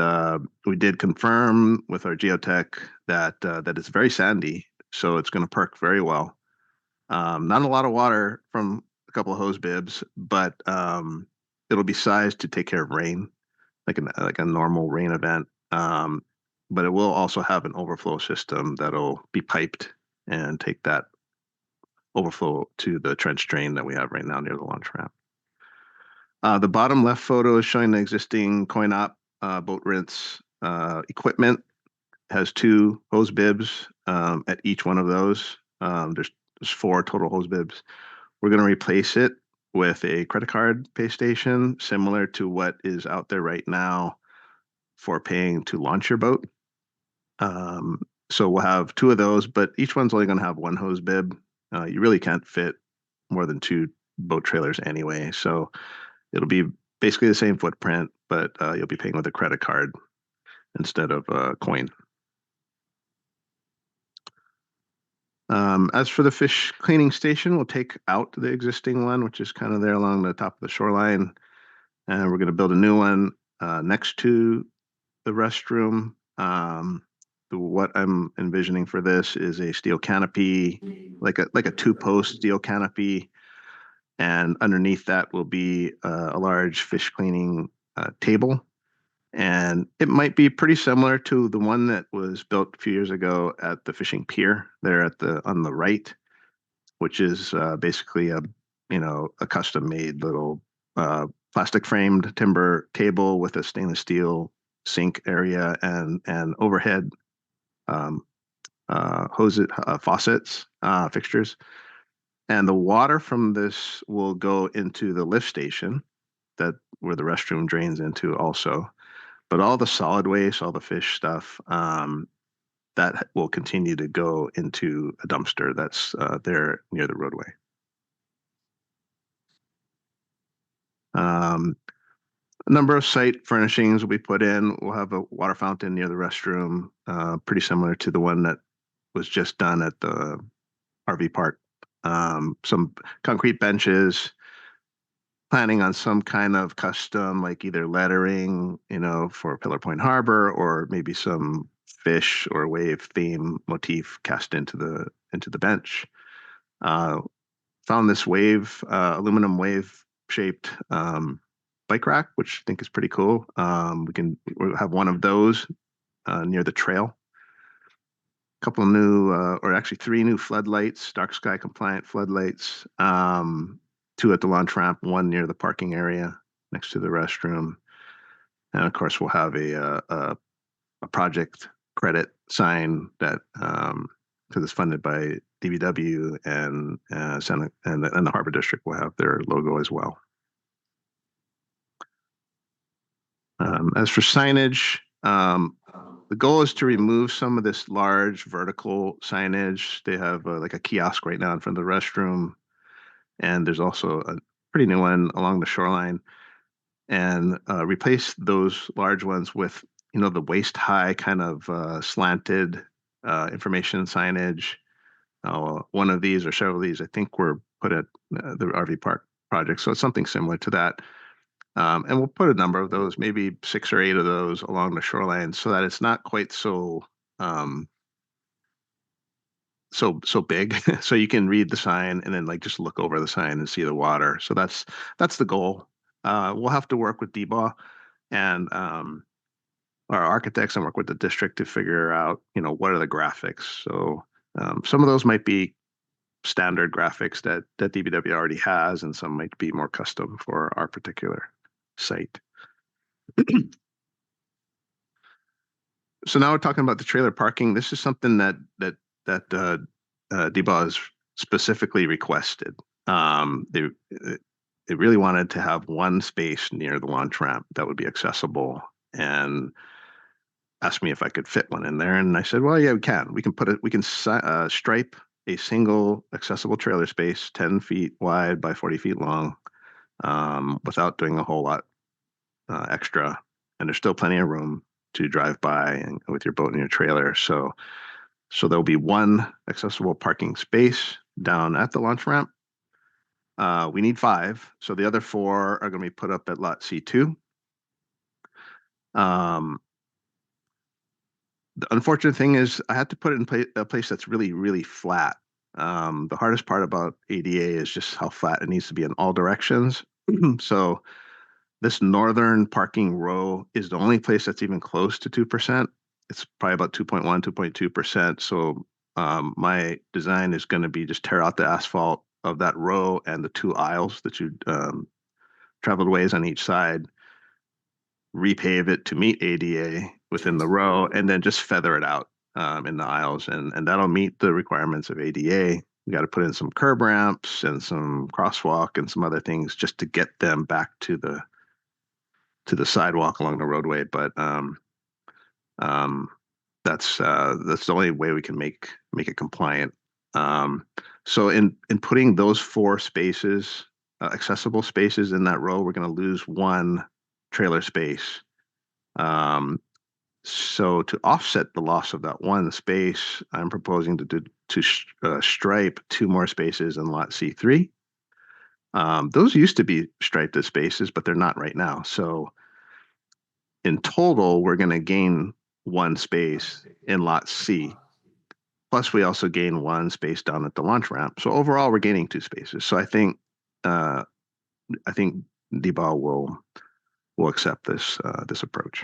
we did confirm with our geotech that it's very sandy, so it's going to perk very well. Not a lot of water from a couple of hose bibs, but it'll be sized to take care of rain, like a normal rain event. But it will also have an overflow system that'll be piped and take that overflow to the trench drain that we have right now near the launch ramp. The bottom left photo is showing the existing coin-op boat rinse equipment. Has 2 hose bibs at each one of those. There's 4 total hose bibs. We're going to replace it with a credit card pay station, similar to what is out there right now for paying to launch your boat. So we'll have 2 of those, but each one's only going to have 1 hose bib. You really can't fit more than 2 boat trailers anyway. So it'll be basically the same footprint, but you'll be paying with a credit card instead of a coin. As for the fish cleaning station, we'll take out the existing one, which is kind of there along the top of the shoreline. And we're going to build a new one next to the restroom. What I'm envisioning for this is a steel canopy, like a 2-post steel canopy. And underneath that will be a large fish cleaning table. And it might be pretty similar to the one that was built a few years ago at the fishing pier there on the right, which is basically a custom made little plastic framed timber table with a stainless steel sink area and overhead hose faucets, fixtures. And the water from this will go into the lift station that where the restroom drains into also. But all the solid waste, all the fish stuff, that will continue to go into a dumpster that's there near the roadway. A number of site furnishings will be put in. We'll have a water fountain near the restroom, pretty similar to the one that was just done at the RV park. Some concrete benches, planning on some kind of custom, like either lettering, for Pillar Point Harbor, or maybe some fish or wave theme motif cast into the bench. Found this aluminum wave shaped bike rack, which I think is pretty cool. We'll have one of those near the trail. A couple of new, or actually 3 new floodlights, dark sky compliant floodlights. 2 at the launch ramp, 1 near the parking area next to the restroom. And of course, we'll have a project credit sign that, because it's funded by DBW and the Harbor District will have their logo as well. As for signage, the goal is to remove some of this large vertical signage. They have like a kiosk right now in front of the restroom, and there's also a pretty new one along the shoreline, and replace those large ones with, the waist high kind of slanted information signage. One of these or several of these, I think, were put at the RV park project, so it's something similar to that. And we'll put a number of those, maybe 6 or 8 of those along the shoreline, so that it's not quite so big. So you can read the sign and then just look over the sign and see the water. So that's the goal. We'll have to work with DBA and our architects and work with the district to figure out, what are the graphics. So some of those might be standard graphics that DBW already has, and some might be more custom for our particular site. So now we're talking about the trailer parking. This is something that DBA has specifically requested. They really wanted to have one space near the launch ramp that would be accessible, and asked me if I could fit one in there. And I said, well, yeah, we can. We can stripe a single accessible trailer space, 10 feet wide by 40 feet long, without doing a whole lot extra. And there's still plenty of room to drive by and with your boat and your trailer. So there'll be one accessible parking space down at the launch ramp. We need 5, so the other 4 are going to be put up at lot C2. The unfortunate thing is I had to put it in a place that's really, really flat. The hardest part about ADA is just how flat it needs to be in all directions. So this northern parking row is the only place that's even close to 2%. It's probably about 2.1, 2.2%. So my design is going to be just tear out the asphalt of that row and the 2 aisles, the 2 traveled ways on each side, repave it to meet ADA within the row, and then just feather it out in the aisles, and that'll meet the requirements of ADA. We got to put in some curb ramps and some crosswalk and some other things just to get them back to the sidewalk along the roadway. But that's the only way we can make it compliant. So in putting those 4 spaces, accessible spaces in that row, we're going to lose 1 trailer space. So to offset the loss of that 1 space, I'm proposing to stripe 2 more spaces in lot C3. Those used to be striped as spaces, but they're not right now. So in total, we're going to gain 1 space in lot C. Plus, we also gain 1 space down at the launch ramp. So overall, we're gaining 2 spaces. So I think DBA will accept this approach.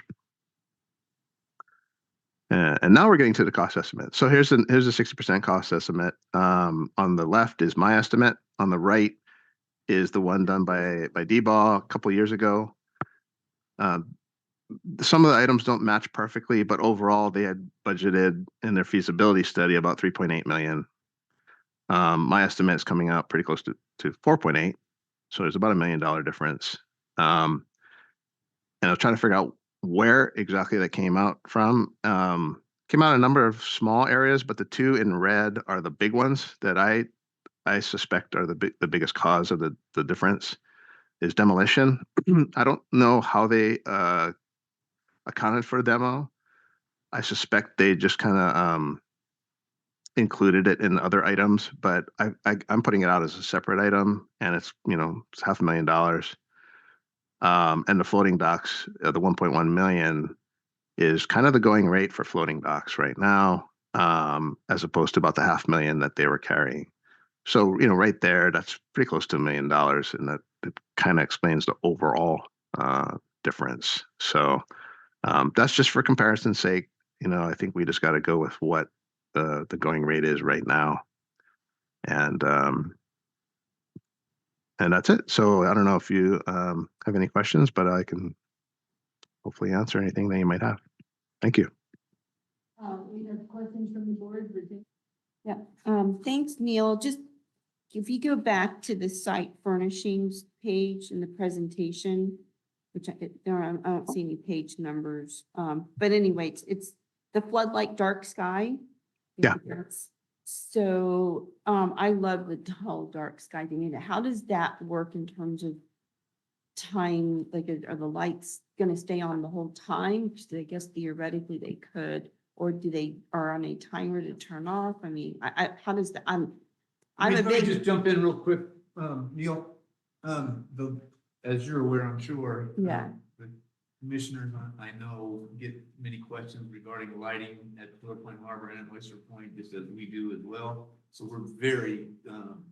And now we're getting to the cost estimate. So here's a 60% cost estimate. On the left is my estimate. On the right is the one done by DBA a couple years ago. some of the items don't match perfectly, but overall they had budgeted in their feasibility study about 3.8 million. My estimate is coming out pretty close to 4.8. So there's about $1 million difference. And I was trying to figure out where exactly that came out from. Came out a number of small areas, but the two in red are the big ones that I suspect are the biggest cause of the difference is demolition. I don't know how they accounted for demo. I suspect they just kind of included it in other items, but I'm putting it out as a separate item, and it's it's $500,000. And the floating docks, the 1.1 million is kind of the going rate for floating docks right now, as opposed to about the 500,000 that they were carrying. So, right there, that's pretty close to $1 million, and that kind of explains the overall difference. So, that's just for comparison's sake. I think we just got to go with what the going rate is right now, and that's it. So I don't know if you have any questions, but I can hopefully answer anything that you might have. Thank you. We have questions from the board. Virginia? Yeah, thanks, Neil. Just if you go back to the site furnishings page in the presentation, which I don't see any page numbers. But anyway, it's the floodlight dark sky. Yeah. So I love the whole dark sky thing. How does that work in terms of time? Like, are the lights going to stay on the whole time? Because I guess theoretically they could, or do they are on a timer to turn off? I mean, how does that? I'm a Let me big. just jump in real quick, Neil. As you're aware, I'm sure. Yeah. The commissioners, I know, get many questions regarding lighting at Clear Point Harbor and at Oyster Point, just as we do as well. So we're very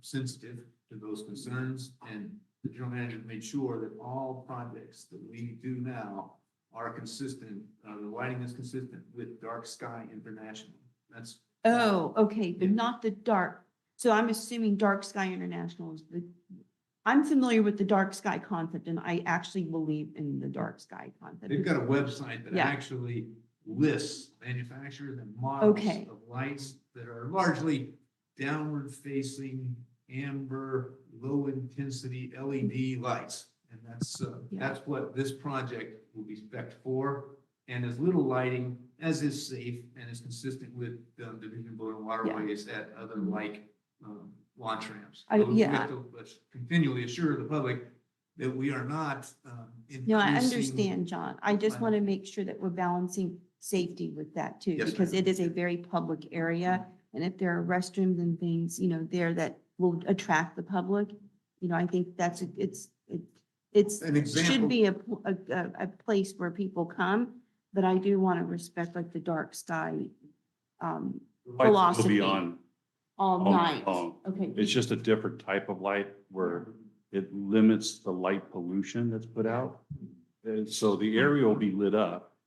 sensitive to those concerns, and the general manager made sure that all projects that we do now are consistent. The lighting is consistent with Dark Sky International. That's Oh, okay, but Yeah. not the dark. So I'm assuming Dark Sky International is I'm familiar with the dark sky concept, and I actually believe in the dark sky concept. They've got a website that Yeah. actually lists manufacturers and models Okay. of lights that are largely downward facing, amber, low intensity LED lights. And that's what this project will be spec'd for. And as little lighting as is safe and is consistent with the Division of Boat and Waterways at other like launch ramps. We have to continually assure the public that we are not No, I increasing- understand, John. I just want to make sure that we're balancing safety with that too, Yes, because ma'am. it is a very public area. And if there are restrooms and things, there that will attract the public, I think it's An example. should be a place where people come, but I do want to respect like the dark sky The lights will philosophy be on all all night. night long. Okay, It's just a different type of light where it limits the light pollution that's put out. And so the area will be lit up,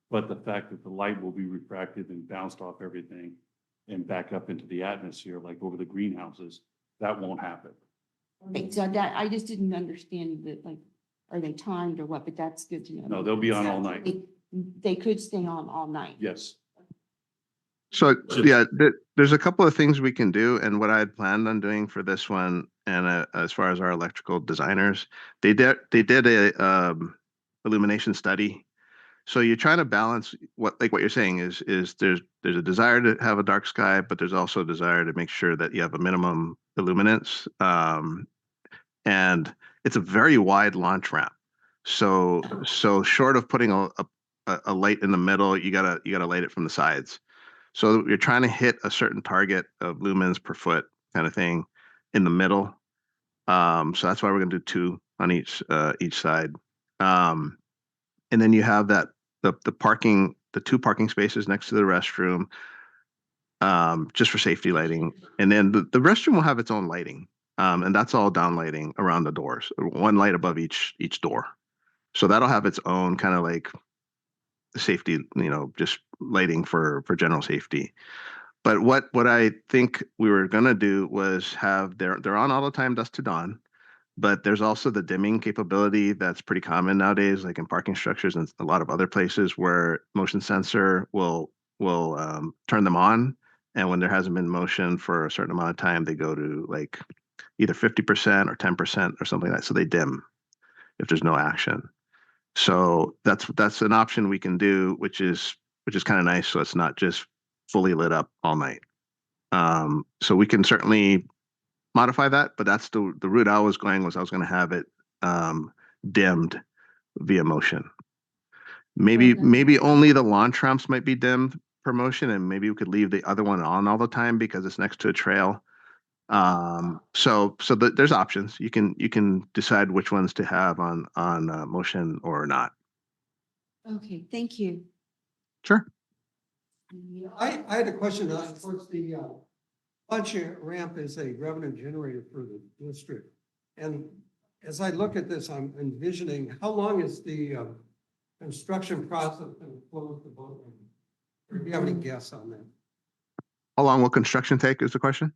but the fact that the light will be refracted and bounced off everything and back up into the atmosphere, like over the greenhouses, that won't happen. right, so that, I just didn't understand that, like, are they timed or what, but that's good to know. No, they'll be on all night. They could stay on all night. Yes. So yeah, there's a couple of things we can do, and what I had planned on doing for this one, and as far as our electrical designers, they did a illumination study. So you're trying to balance what you're saying is there's a desire to have a dark sky, but there's also a desire to make sure that you have a minimum illuminance. And it's a very wide launch ramp. So short of putting a light in the middle, you gotta light it from the sides. So you're trying to hit a certain target of lumens per foot kind of thing in the middle. So that's why we're gonna do 2 on each side. And then you have the 2 parking spaces next to the restroom, just for safety lighting. And then the restroom will have its own lighting. And that's all down lighting around the doors, 1 light above each door. So that'll have its own kind of like safety, just lighting for general safety. But what I think we were gonna do was have they're on all the time, dusk to dawn. but there's also the dimming capability that's pretty common nowadays, like in parking structures and a lot of other places where motion sensor will turn them on. And when there hasn't been motion for a certain amount of time, they go to like either 50% or 10% or something like that. So they dim if there's no action. So that's an option we can do, which is kind of nice. So it's not just fully lit up all night. So we can certainly modify that, but that's the route I was going was I was going to have it dimmed via motion. Maybe only the launch ramps might be dimmed per motion, and maybe we could leave the other one on all the time because it's next to a trail. There's options. You can decide which ones to have on motion or not. Okay, thank you. Sure. I had a question on, of course, the launch ramp is a revenue generator for the district. And as I look at this, I'm envisioning, how long is the construction process going to close the boat ramp? Or do you have any guess on that? How long will construction take is the question?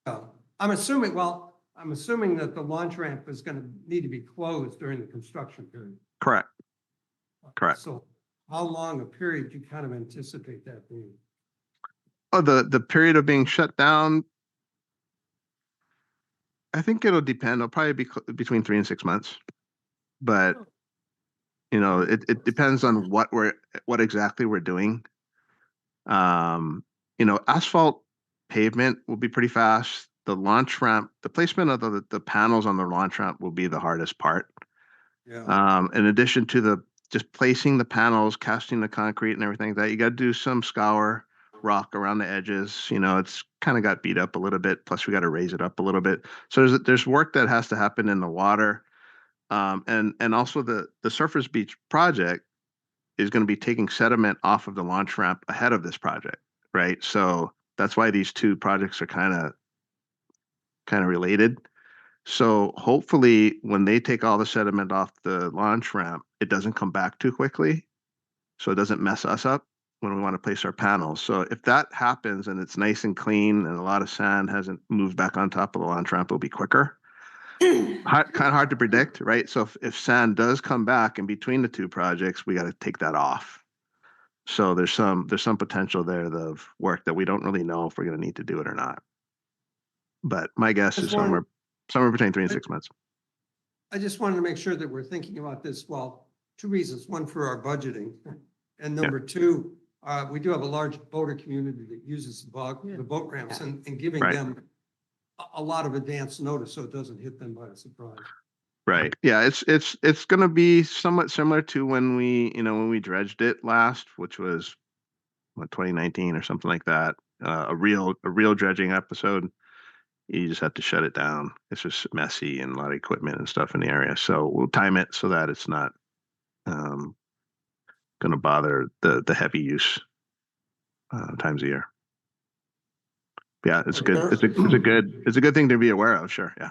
I'm assuming that the launch ramp is going to need to be closed during the construction period. Correct. So how long a period do you kind of anticipate that being? Oh, the period of being shut down, I think it'll depend. It'll probably be between 3 and 6 months, but it depends on what exactly we're doing. Asphalt pavement will be pretty fast. The launch ramp, the placement of the panels on the launch ramp will be the hardest part. Yeah. In addition to just placing the panels, casting the concrete and everything that you got to do some scour rock around the edges. It's kind of got beat up a little bit. Plus we got to raise it up a little bit. So there's work that has to happen in the water. And also the Surfers Beach project is going to be taking sediment off of the launch ramp ahead of this project, right? So that's why these two projects are kind of related. So hopefully when they take all the sediment off the launch ramp, it doesn't come back too quickly. So it doesn't mess us up when we want to place our panels. So if that happens and it's nice and clean and a lot of sand hasn't moved back on top of the launch ramp, it'll be quicker. Kind of hard to predict, right? So if sand does come back in between the two projects, we got to take that off. So there's some potential there of work that we don't really know if we're going to need to do it or not. But my guess is somewhere between 3 and 6 months. I just wanted to make sure that we're thinking about this. Well, two reasons. One, for our budgeting. And number two, we do have a large boater community that uses the boat ramps and giving Right. them a lot of advance notice so it doesn't hit them by surprise. Right. Yeah, it's going to be somewhat similar to when we dredged it last, which was 2019 or something like that. A real dredging episode. You just have to shut it down. It's just messy and a lot of equipment and stuff in the area. So we'll time it so that it's not going to bother the heavy use times a year. Yeah, it's a good thing to be aware of. Sure. Yeah.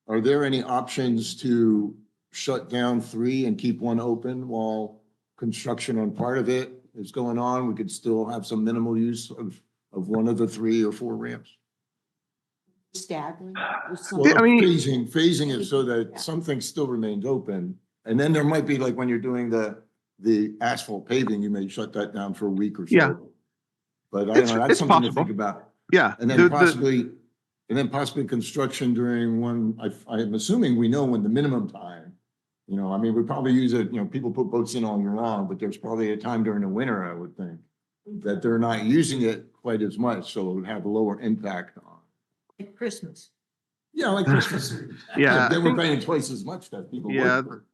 Are there any options to shut down 3 and keep 1 open while construction on part of it is going on? We could still have some minimal use of one of the 3 or 4 ramps. Staggering. Well, I mean, phasing it so that Yeah. something still remains open. And then there might be like when you're doing the asphalt paving, you may shut that down for a week or so. Yeah. But I don't know, that's It's something to possible. think about. Yeah. And then possibly construction during one, I'm assuming we know when the minimum time. I mean, we probably use it, people put boats in all year long, but there's probably a time during the winter, I would think, that they're not using it quite as much, so it would have a lower impact on. Like Christmas. Yeah, like Christmas. Yeah, Then I we're think- paying twice as much that people Yeah, work.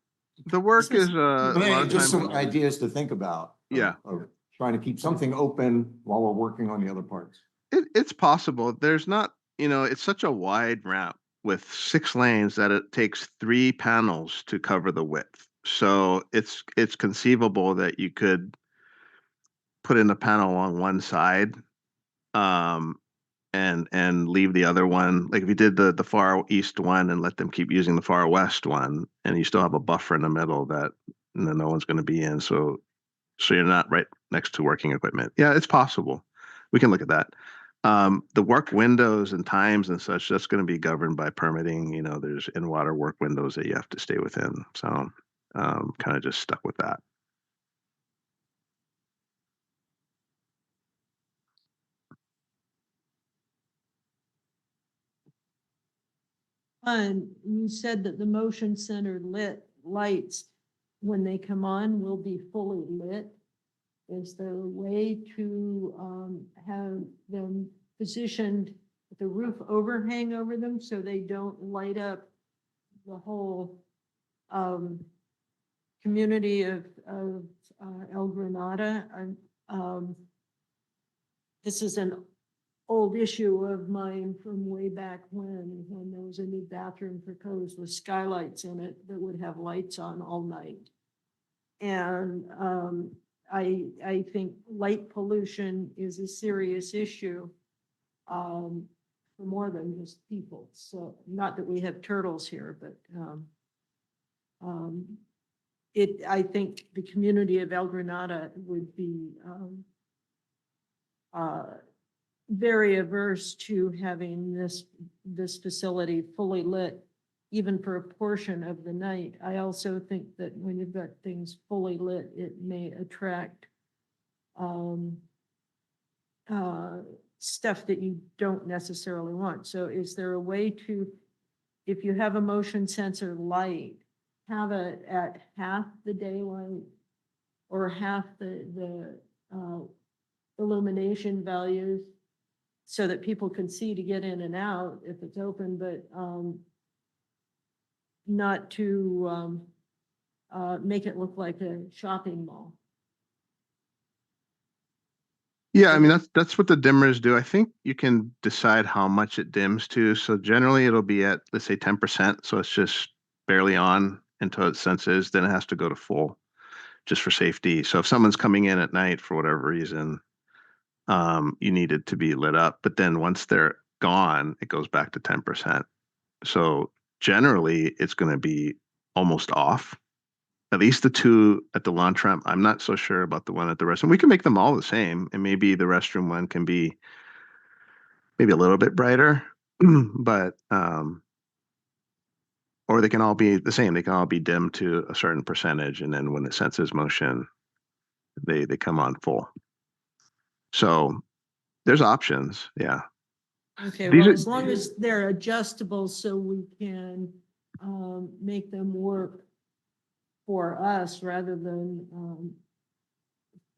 The work is a lot of Just times. some ideas to think about. Yeah. Of trying to keep something open while we're working on the other parts. It's possible. There's not, it's such a wide ramp with 6 lanes that it takes 3 panels to cover the width. So it's conceivable that you could put in a panel on one side, and leave the other one. Like if you did the far east one and let them keep using the far west one, and you still have a buffer in the middle that no one's going to be in. So you're not right next to working equipment. Yeah, it's possible. We can look at that. The work windows and times and such, that's going to be governed by permitting. You know, there's in-water work windows that you have to stay within. So kind of just stuck with that. And you said that the motion center lit lights, when they come on, will be fully lit. Is there a way to have them positioned with a roof overhang over them so they don't light up the whole community of El Granada? This is an old issue of mine from way back when there was a new bathroom proposed with skylights in it that would have lights on all night. And I think light pollution is a serious issue for more than just people. So not that we have turtles here, but I think the community of El Granada would be very averse to having this facility fully lit, even for a portion of the night. I also think that when you've got things fully lit, it may attract stuff that you don't necessarily want. So is there a way to, if you have a motion sensor light, have it at half the daylight or half the illumination values, so that people can see to get in and out if it's open, but not to make it look like a shopping mall? Yeah, I mean, that's what the dimmers do. I think you can decide how much it dims to. So generally it'll be at, let's say 10%. So it's just barely on until it senses, then it has to go to full just for safety. So if someone's coming in at night for whatever reason, you need it to be lit up. But then once they're gone, it goes back to 10%. So generally it's going to be almost off. At least the two at the launch ramp. I'm not so sure about the one at the restroom. We can make them all the same, and maybe the restroom one can be maybe a little bit brighter, but or they can all be the same. They can all be dimmed to a certain percentage, and then when it senses motion, they come on full. So there's options. Yeah. Okay, These well, are- as long as they're adjustable, so we can make them work for us rather than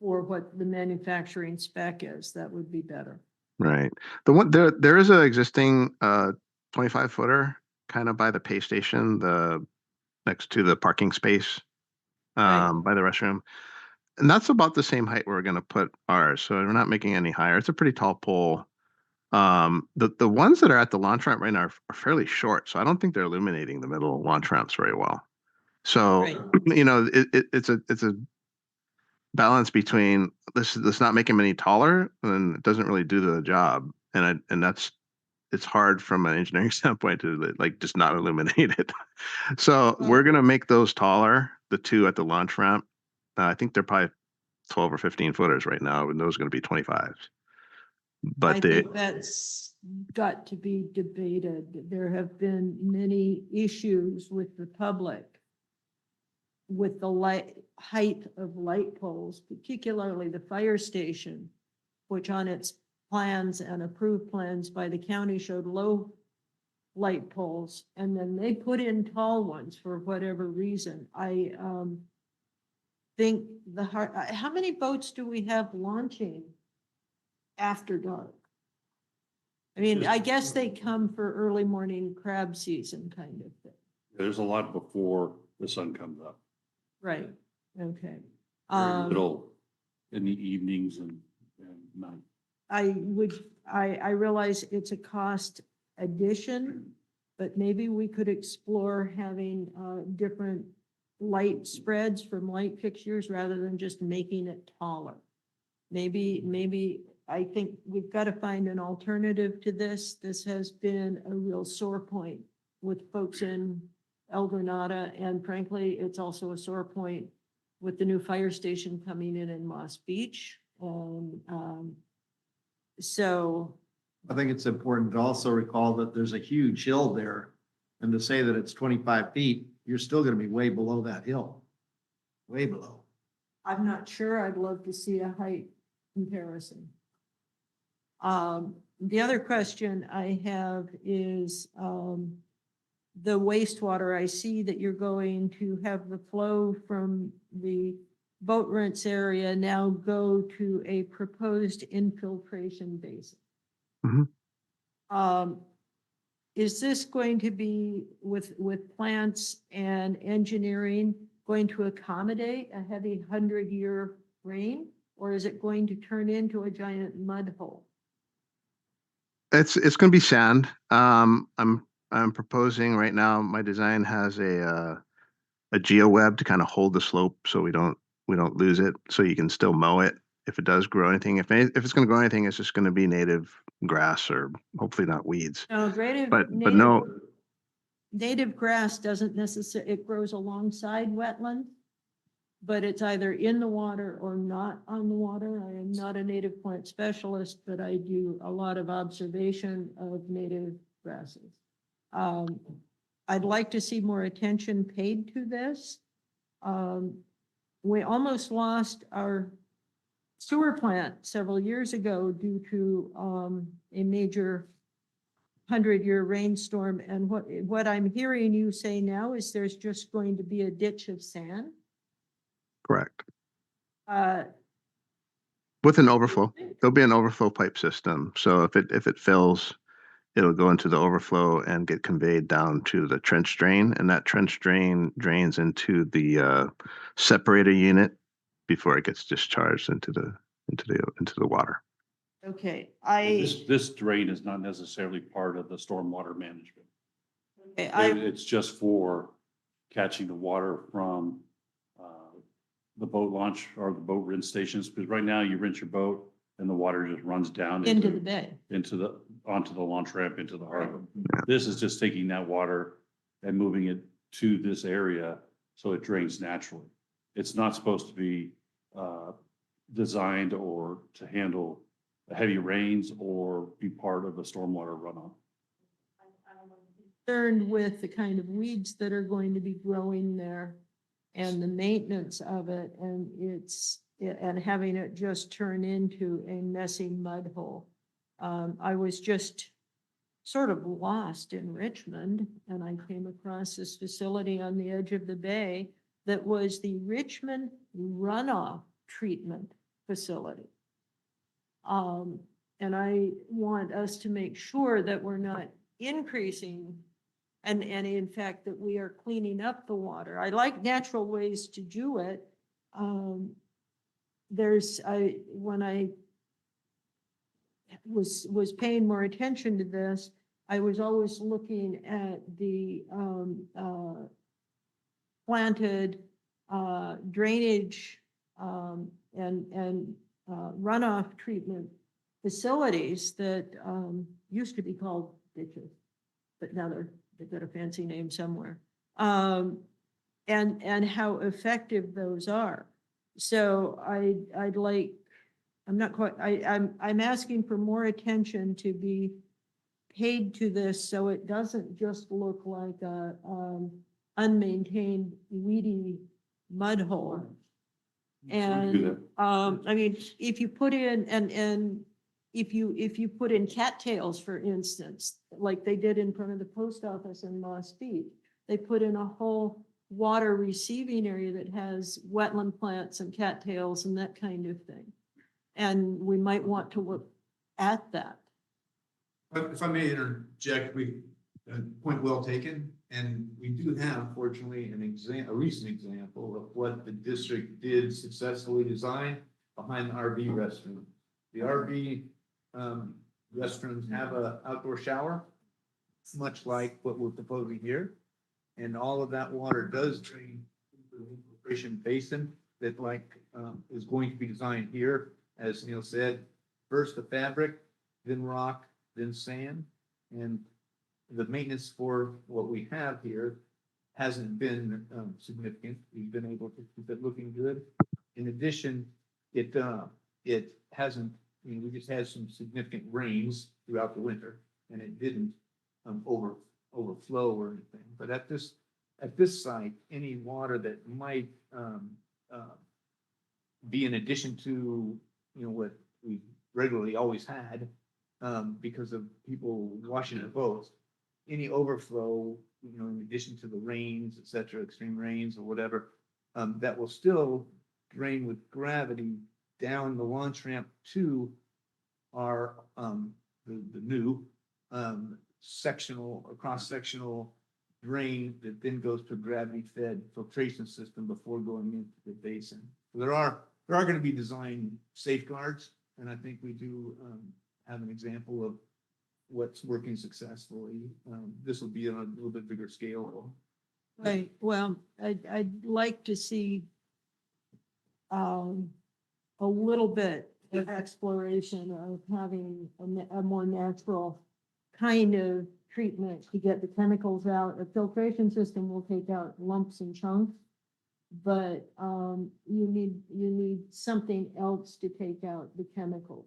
for what the manufacturing spec is, that would be better. Right. The one there is an existing 25 footer kind of by the pay station, the next to the parking space Right. by the restroom. And that's about the same height we're going to put ours. So we're not making any higher. It's a pretty tall pole. The ones that are at the launch ramp right now are fairly short, so I don't think they're illuminating the middle launch ramps very well. So, Right. you know, it's a balance between let's not make them any taller, and it doesn't really do the job. And it's hard from an engineering standpoint to like just not illuminate it. So we're gonna make those taller, the two at the launch ramp. I think they're probably 12 or 15 footers right now, and those are gonna be 25s. I But think that's got to be debated. There have been many issues with the public with the height of light poles, particularly the fire station, which on its plans and approved plans by the county showed low light poles, and then they put in tall ones for whatever reason. I think how many boats do we have launching after dark? I mean, I guess they come for early morning crab season kind of thing. There's a lot before the sun comes up. Right, okay. Very little in the evenings and night. I realize it's a cost addition, but maybe we could explore having different light spreads from light fixtures rather than just making it taller. Maybe I think we've got to find an alternative to this. This has been a real sore point with folks in El Granada, and frankly, it's also a sore point with the new fire station coming in Moss Beach. So I think it's important to also recall that there's a huge hill there. And to say that it's 25 feet, you're still gonna be way below that hill. Way below. I'm not sure. I'd love to see a height comparison. The other question I have is, the wastewater. I see that you're going to have the flow from the boat rents area now go to a proposed infiltration basin. Mhm. Is this going to be with plants and engineering going to accommodate a heavy 100-year rain? Or is it going to turn into a giant mud hole? It's going to be sand. I'm proposing right now. My design has a geo web to kind of hold the slope so we don't lose it. So you can still mow it if it does grow anything. If it's going to grow anything, it's just going to be native grass or hopefully not weeds. No, But no, native grass doesn't necessarily, it grows alongside wetland, but it's either in the water or not on the water. I am not a native plant specialist, but I do a lot of observation of native grasses. I'd like to see more attention paid to this. We almost lost our sewer plant several years ago due to a major 100-year rainstorm. And what I'm hearing you say now is there's just going to be a ditch of sand. correct. Uh, With an overflow, there'll be an overflow pipe system. So if it fills, it'll go into the overflow and get conveyed down to the trench drain, and that trench drain drains into the separator unit before it gets discharged into the water. Okay, This drain is not necessarily part of the stormwater management. okay, It's just for catching the water from the boat launch or the boat rinse stations, because right now you rinse your boat and the water just runs down into the bay. onto the launch ramp into the harbor. This is just taking that water and moving it to this area so it drains naturally. It's not supposed to be designed or to handle heavy rains or be part of a stormwater runoff. Concerned with the kind of weeds that are going to be growing there and the maintenance of it, and and having it just turn into a messy mud hole. I was just sort of lost in Richmond, and I came across this facility on the edge of the bay that was the Richmond runoff treatment facility. And I want us to make sure that we're not increasing and in fact that we are cleaning up the water. I like natural ways to do it. When I was paying more attention to this, I was always looking at the planted drainage and runoff treatment facilities that used to be called ditches, but now they've got a fancy name somewhere. And how effective those are. So I'd like, I'm asking for more attention to be paid to this so it doesn't just look like a unmaintained weedy mud hole. And I mean, if you put in and if you put in cattails, for instance, like they did in front of the post office in Moss Beach, they put in a whole water receiving area that has wetland plants and cattails and that kind of thing. And we might want to look at that. But if I may interject, point well taken, and we do have fortunately a recent example of what the district did successfully design behind the RV restroom. The RV restrooms have an outdoor shower, much like what we're proposing here. And all of that water does drain into the infiltration basin that is going to be designed here. As Neil said, first the fabric, then rock, then sand. And the maintenance for what we have here hasn't been significant. We've been able to keep it looking good. In addition, it hasn't we just had some significant rains throughout the winter, and it didn't overflow or anything. But at this site, any water that might be in addition to, what we regularly always had, because of people washing their boats, any overflow, in addition to the rains, et cetera, extreme rains or whatever, that will still drain with gravity down the launch ramp to our, the new, sectional or cross-sectional drain that then goes to a gravity-fed filtration system before going into the basin. So there are going to be design safeguards, and I think we do have an example of what's working successfully. This will be on a little bit bigger scale. Right, well, I'd like to see a little bit of exploration of having a more natural kind of treatment to get the chemicals out. A filtration system will take out lumps and chunks, but you need something else to take out the chemicals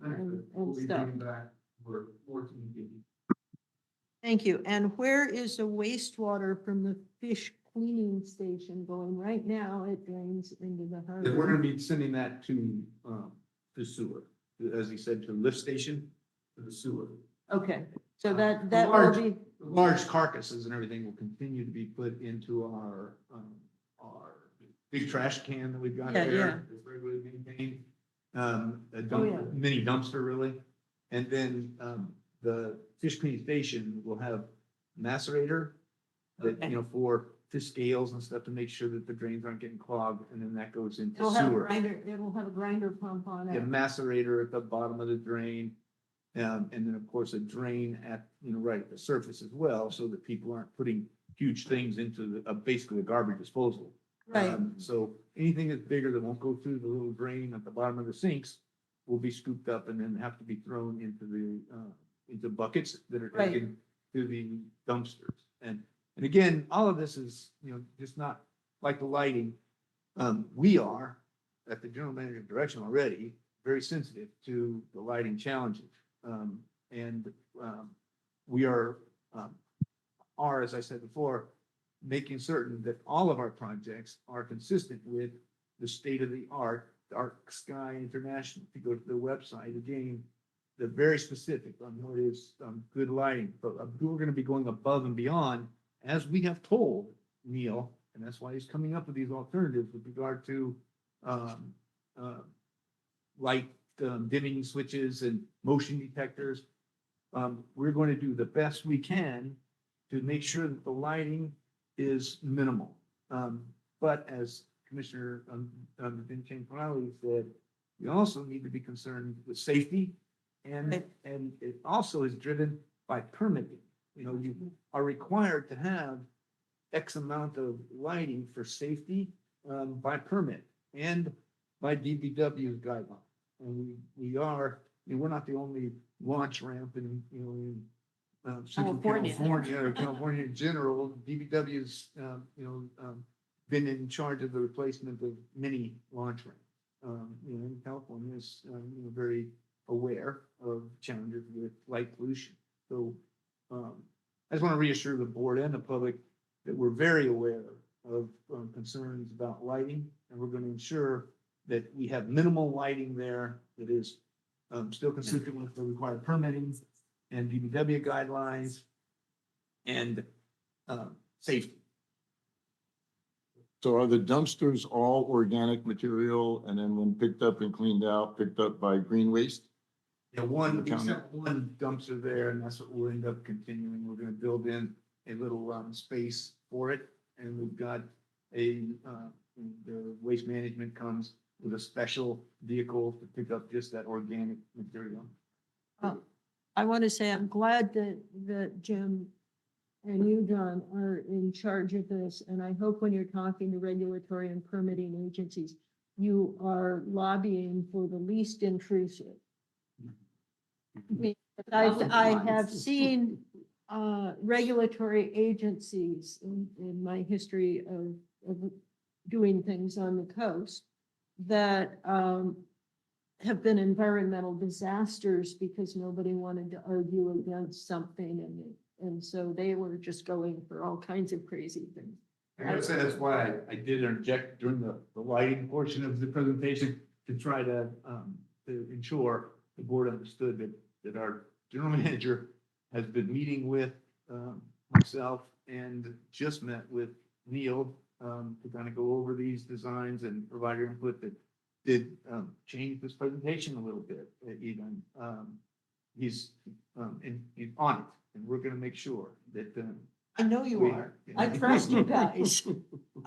and stuff. We're 14 feet. Thank you. And where is the wastewater from the fish cleaning station going? Right now, it drains into the And we're harbor. gonna be sending that to the sewer, as he said, to the lift station, to the sewer. Okay, so The that will large- be, The large carcasses and everything will continue to be put into our big trash can that we've got Yeah, there. yeah. That's regularly maintained. A Oh, yeah. mini dumpster really. And then, the fish cleaning station will have macerator that, Okay. for fish scales and stuff to make sure that the drains aren't getting clogged, and then that goes into it'll have a sewer. grinder, it'll have a grinder pump on A it. macerator at the bottom of the drain. And then, of course, a drain at, right at the surface as well, so that people aren't putting huge things into basically a garbage disposal. Right, So anything that's bigger that won't go through the little drain at the bottom of the sinks will be scooped up and then have to be thrown into buckets that are Right. taken to the dumpsters. And again, all of this is, just not like the lighting. We are, at the general manager direction already, very sensitive to the lighting challenges. We are, as I said before, making certain that all of our projects are consistent with the state of the art, Dark Sky International. If you go to their website, again, they're very specific on what is good lighting. But we're going to be going above and beyond, as we have told Neil, and that's why he's coming up with these alternatives with regard to light dimming switches and motion detectors. We're going to do the best we can to make sure that the lighting is minimal. But as Commissioner Vincent Riley said, we also need to be concerned with safety, and it also is driven by permitting. You are required to have X amount of lighting for safety by permit and by DPW's guideline. And we're not the only launch ramp in, Central California. California or California in general. DPW's, been in charge of the replacement of many launch ramps. California is, very aware of challenges with light pollution. So, I just want to reassure the board and the public that we're very aware of concerns about lighting, and we're going to ensure that we have minimal lighting there that is still consistent with the required permitting and DPW guidelines and safety. So are the dumpsters all organic material and then when picked up and cleaned out, picked up by green waste? Yeah, we sent one dumpster there, and that's what we'll end up continuing. We're gonna build in a little space for it, and we've got the waste management comes with a special vehicle to pick up just that organic material. I want to say I'm glad that Jim and you, John, are in charge of this, and I hope when you're talking to regulatory and permitting agencies, you are lobbying for the least intrusive. I have seen regulatory agencies in my history of doing things on the coast that have been environmental disasters because nobody wanted to argue against something and so they were just going for all kinds of crazy things. I gotta say, that's why I did interject during the lighting portion of the presentation to try to ensure the board understood that our general manager has been meeting with, myself and just met with Neil, to kind of go over these designs and provide your input that did, change this presentation a little bit, even. He's on it, and we're gonna make sure that, I know you are. I trust you guys.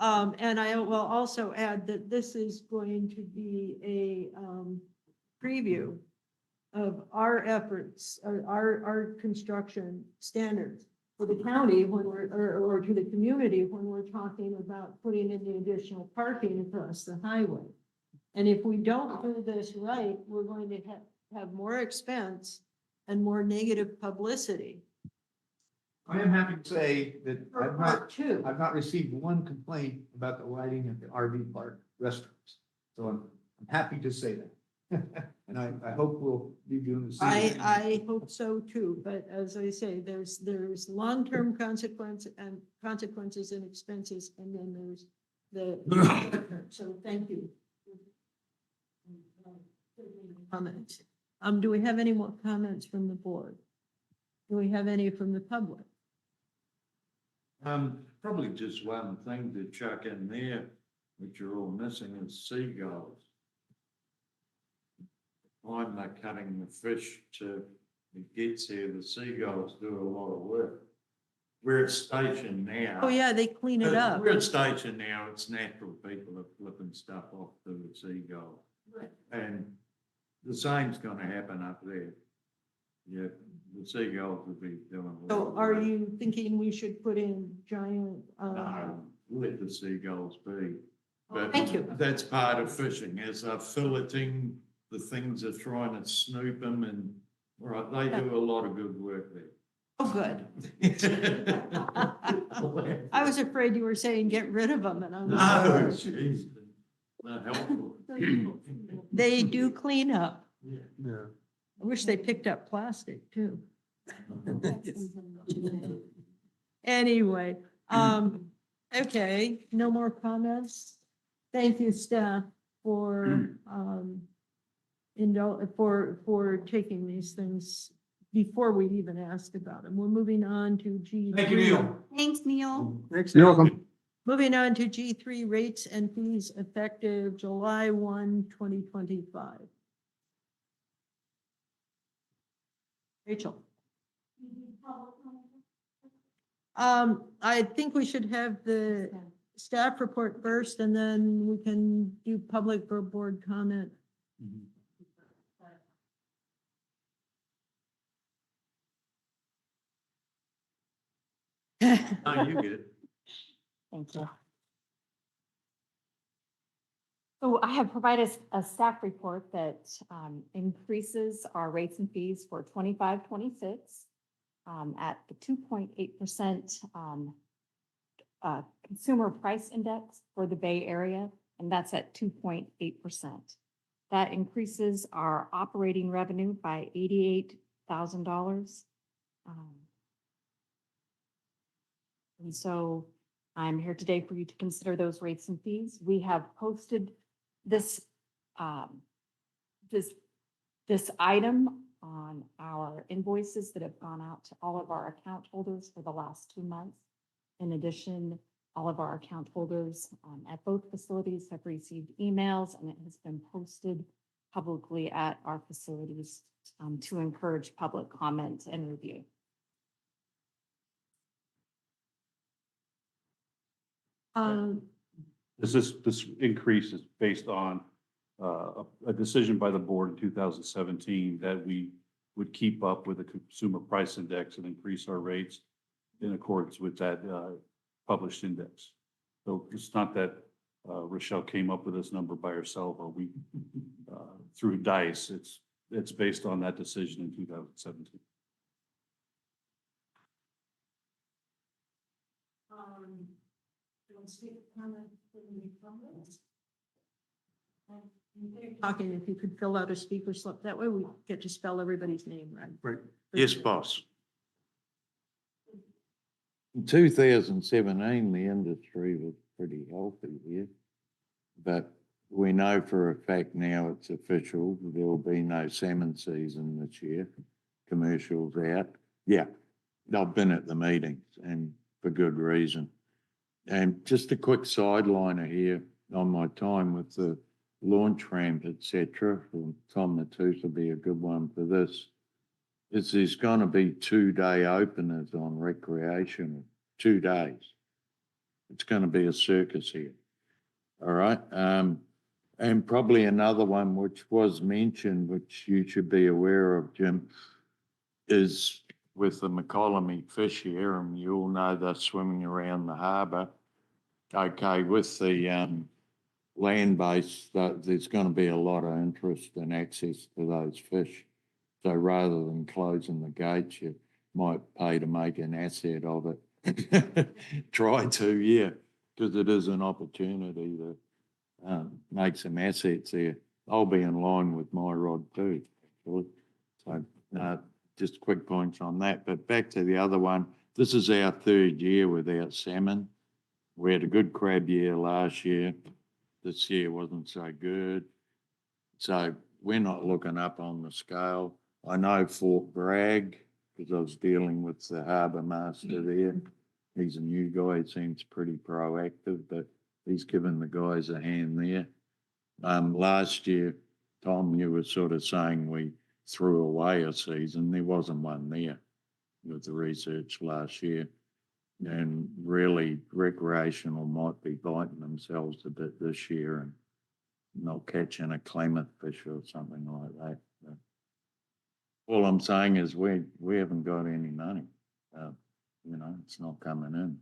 And I will also add that this is going to be a preview of our efforts, our construction standards for the county when we're, or to the community when we're talking about putting in the additional parking across the highway. And if we don't do this right, we're going to have more expense and more negative publicity. I am happy to say that For I've part not, two. I've not received one complaint about the lighting at the RV park restrooms. So I'm happy to say that. And I hope we'll be doing the same. I hope so too, but as I say, there's long-term consequences and expenses, and then there's the, so thank you. Comments. Do we have any more comments from the board? Do we have any from the public? Probably just one thing to chuck in there, which you're all missing, is seagulls. I'm not cutting the fish to, it gets here, the seagulls do a lot of work. Where it's stationed now. Oh, yeah, they clean it up. Where it's stationed now, it's natural people are flipping stuff off to the seagull. And the same's gonna happen up there. Yeah, the seagulls will be doing. a lot So of are work. you thinking we should put in giant, No, let the seagulls be. But thank you. that's part of fishing, as they're filleting, the things are trying to snoop them and, right, they do a lot of good work there. Oh, good. I was afraid you were saying get rid of them and I'm. No, jeez, not helpful. They do clean up. Yeah. I wish they picked up plastic too. Anyway, okay, no more comments. Thank you, staff, for, for taking these things before we even asked about them. We're moving on to G3. Thank you, Neil. Thanks, Neil. You're welcome. Moving on to G3 rates and fees effective July 1, 2025. Rachel. I think we should have the staff report first and then we can do public or board comment. No, you get it. Thank you. So I have provided a staff report that increases our rates and fees for 25-26 at the 2.8% consumer price index for the Bay Area, and that's at 2.8%. That increases our operating revenue by $88,000. And so I'm here today for you to consider those rates and fees. We have posted this, this item on our invoices that have gone out to all of our account holders for the last 2 months. In addition, all of our account holders at both facilities have received emails, and it has been posted publicly at our facilities to encourage public comment and review. This increase is based on a decision by the board in 2017 that we would keep up with the consumer price index and increase our rates in accordance with that published index. So it's not that Rochelle came up with this number by herself or we through dice. It's based on that decision in 2017. Talking, if you could fill out a speaker slip, that way we get to spell everybody's name right. Right. Yes, boss. In 2017, the industry was pretty healthy here. But we know for a fact now it's official, there will be no salmon season this year. Commercials out. Yeah, I've been at the meetings and for good reason. And just a quick sideliner here on my time with the launch ramp, et cetera, from Tom the Tooth will be a good one for this. Is there's gonna be 2-day openers on recreational, 2 days. It's gonna be a circus here. All right, and probably another one which was mentioned, which you should be aware of, Jim, is with the McCollum fish here, and you all know they're swimming around the harbour. Okay, with the land base, there's going to be a lot of interest and access to those fish. So rather than closing the gates, you might pay to make an asset of it. Try to, yeah, because it is an opportunity to make some assets there. I'll be in line with my rod too. Actually. So just quick points on that. But back to the other one, this is our 3rd year without salmon. We had a good crab year last year. This year wasn't so good. So we're not looking up on the scale. I know Fort Bragg, because I was dealing with the harbour master there. He's a new guy, he seems pretty proactive, but he's given the guys a hand there. Last year, Tom, you were sort of saying we threw away a season. There wasn't one there with the research last year. And really recreational might be biting themselves a bit this year and not catching a Klamath fish or something like that. But all I'm saying is we haven't got any money. It's not coming in.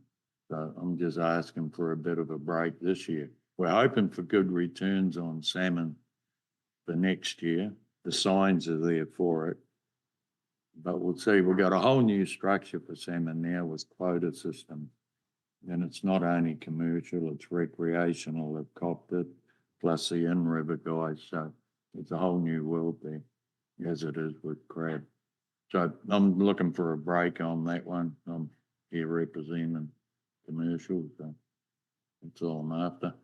So I'm just asking for a bit of a break this year. We're hoping for good returns on salmon for next year. The signs are there for it. But we'll see. We've got a whole new structure for salmon now with quota system. And it's not only commercial, it's recreational. They've copped it, plus the in-river guys. So it's a whole new world there, as it is with crab. So I'm looking for a break on that one. I'm here representing commercial. So that's all I'm after.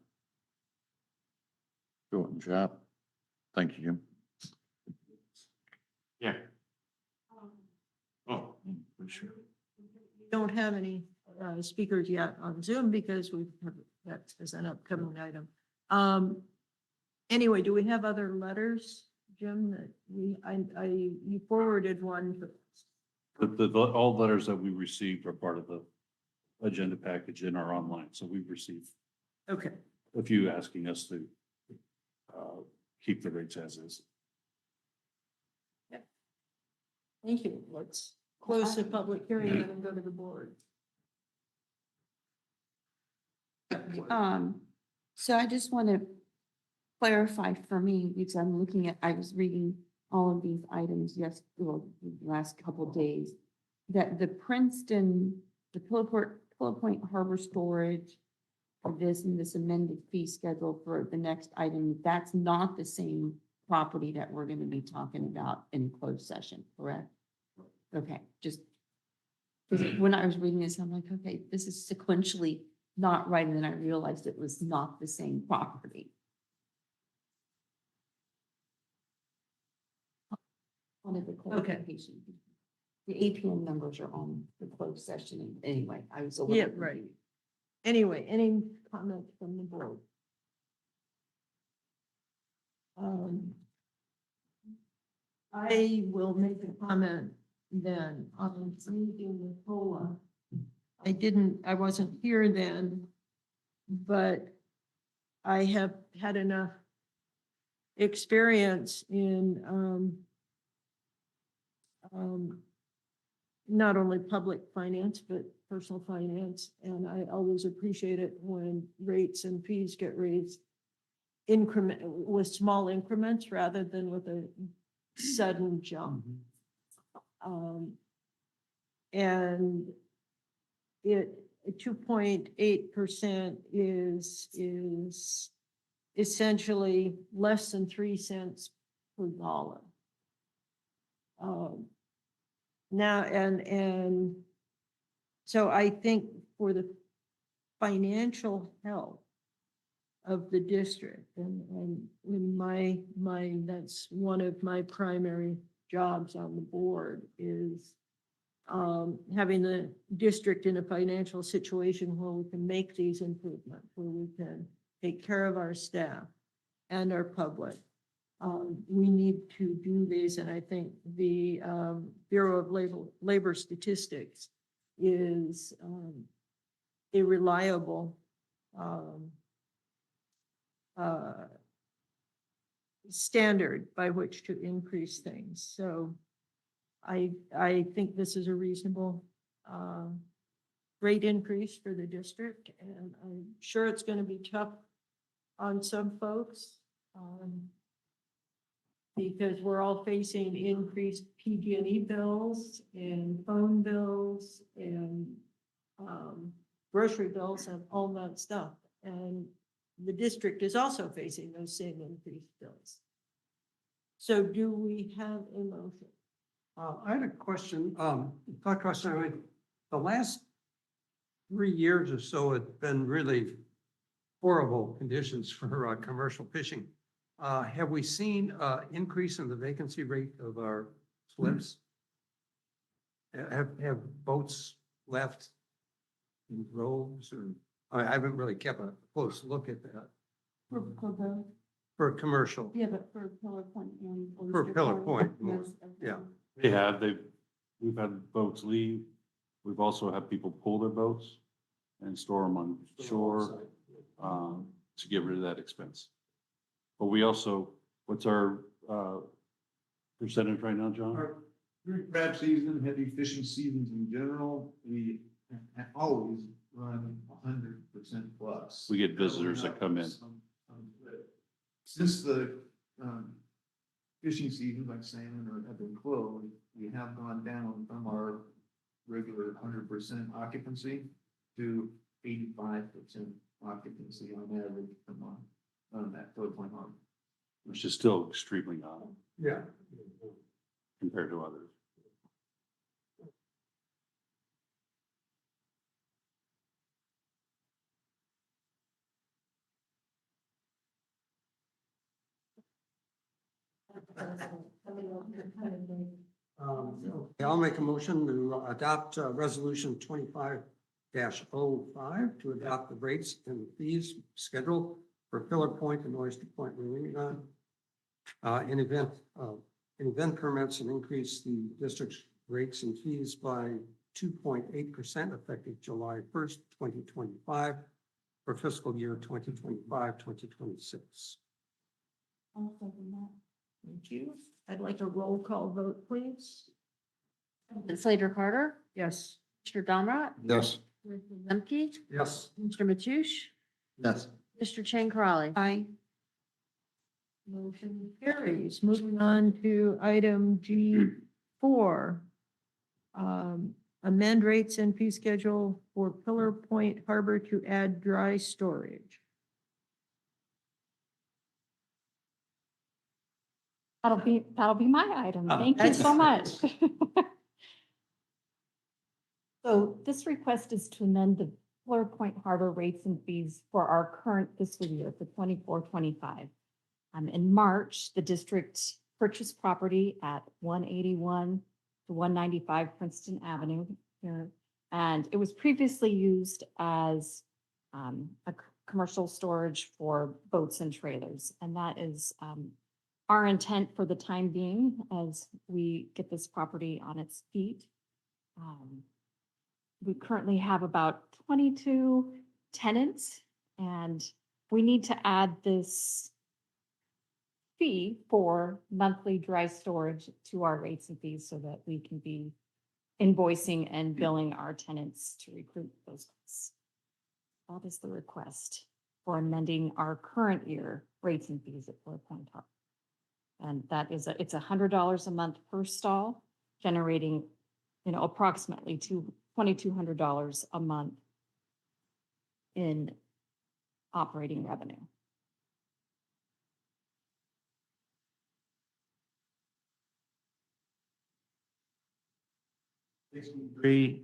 Short and sharp. Thank you, Jim. Yeah. Oh, for sure. We don't have any speakers yet on Zoom because that is an upcoming item. Anyway, do we have other letters, Jim, that you forwarded one? All letters that we received are part of the agenda package in our online. So we've received Okay. a few asking us to keep the rates as is. Thank you. Let's close the public hearing and then go to the board. So I just want to clarify for me, because I was reading all of these items the last couple of days, that the Princeton, the Pillow Point Harbor Storage, this and this amended fee schedule for the next item, that's not the same property that we're going to be talking about in closed session, correct? Okay, just when I was reading this, I'm like, okay, this is sequentially not right, and then I realized it was not the same property. Wanted the clarification. The APN numbers are on the closed session anyway. I was a little. Yeah, right. Anyway, any comments from the board? I will make a comment then on meeting with COLA. I wasn't here then, but I have had enough experience in not only public finance, but personal finance. And I always appreciate it when rates and fees get raised with small increments rather than with a sudden jump. And 2.8% is essentially less than 3 cents per dollar. Now, and so I think for the financial health of the district, and in my mind, that's one of my primary jobs on the board is having the district in a financial situation where we can make these improvements, where we can take care of our staff and our public. We need to do these, and I think the Bureau of Labor Statistics is a reliable standard by which to increase things. So I think this is a reasonable rate increase for the district, and I'm sure it's going to be tough on some folks because we're all facing increased PG&E bills and phone bills and grocery bills and all that stuff. And the district is also facing those same increased bills. So do we have a motion? I had a question, thought question. I mean, the last 3 years or so, it's been really horrible conditions for commercial fishing. Have we seen increase in the vacancy rate of our slips? Have boats left in droves, or I haven't really kept a close look at that for commercial. Yeah, but for Pillar Point and. For Pillar Point, yeah. We've had boats leave. We've also had people pull their boats and store them on shore to get rid of that expense. But we also, what's our percentage right now, John? During crab season, heavy fishing seasons in general, we always run 100% plus. We get visitors that come in. Since the fishing seasons like salmon have been closed, we have gone down from our regular 100% occupancy to 85% occupancy on average per month on that Pillar Point Harbor. Which is still extremely high Yeah. compared to others. Okay, I'll make a motion to adopt resolution 25-05 to adopt the rates and fees schedule for Pillar Point and Oyster Point Marina. In event permits and increase the district's rates and fees by 2.8% effective July 1st, 2025 for fiscal year 2025-2026. Thank you. I'd like a roll call vote, please. Slater Carter, Yes. Mr. Domrat, Yes. Mr. Zemke, Yes. Mr. Mathush, Yes. Mr. Chang Crowley. Aye. Motion carries. Moving on to item G4. Amend rates and fee schedule for Pillar Point Harbor to add dry storage. That'll be my item. Thank you so much. So this request is to amend the Pillar Point Harbor rates and fees for our current fiscal year for 24-25. In March, the district purchased property at 181 to 195 Princeton Avenue here. And it was previously used as commercial storage for boats and trailers. And that is our intent for the time being as we get this property on its feet. We currently have about 22 tenants, and we need to add this fee for monthly dry storage to our rates and fees so that we can be invoicing and billing our tenants to recruit those costs. That is the request for amending our current year rates and fees at Pillar Point Harbor. And that is, it's $100 a month per stall, generating, approximately $2,200 a month in operating revenue. 63,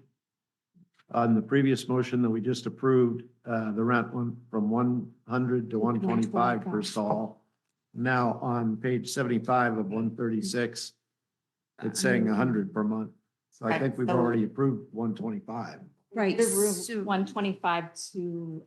on the previous motion that we just approved, the rent went from 100 to 125 per 125. stall. Now on page 75 of 136, it's saying 100 per month. So I think we've So- already approved 125. Right, The so room 125 to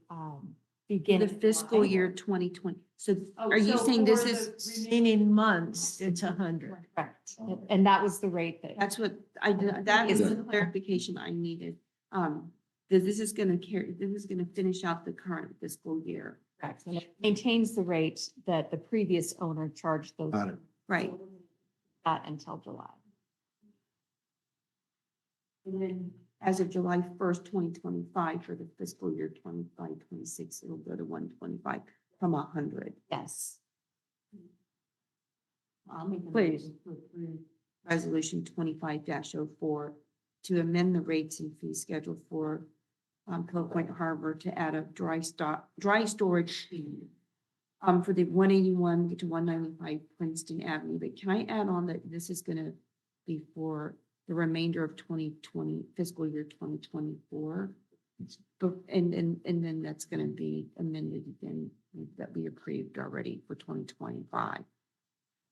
begin. the in fiscal July. year 2020. So Oh, are you so saying this for is? the remaining months, it's 100. Correct. And that was the rate that. That's what I did, that is the clarification I needed. That this is gonna carry, this is gonna finish out the current fiscal year. Correct. And it maintains the rate that the previous owner charged those. Got it. Right. That until July. And then as of July 1st, 2025, for the fiscal year 25-26, it'll go to 125 from 100. Yes. Please. Resolution 25-04 to amend the rates and fee schedule for Cove Point Harbor to add a dry storage fee for the 181 to 195 Princeton Avenue. But can I add on that this is gonna be for the remainder of 2020, fiscal year 2024? But, and then that's gonna be amended again, that we approved already for 2025.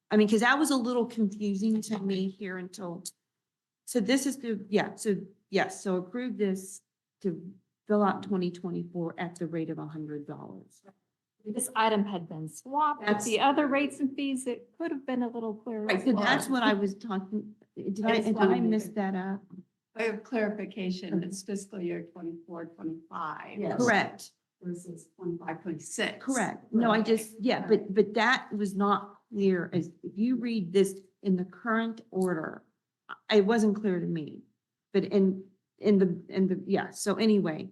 I mean, because that was a little confusing to me here until, so this is the, yes, so approve this to fill out 2024 at the rate of $100. This item had been swapped with the other rates and fees. It could have been a little clearer. Right, so that's what I was talking, did I miss that up? I have clarification, it's fiscal year 24-25. Yes. Correct, Versus 25-26. correct. No, I just, but that was not clear as, if you read this in the current order, it wasn't clear to me. But in the, yeah, so anyway,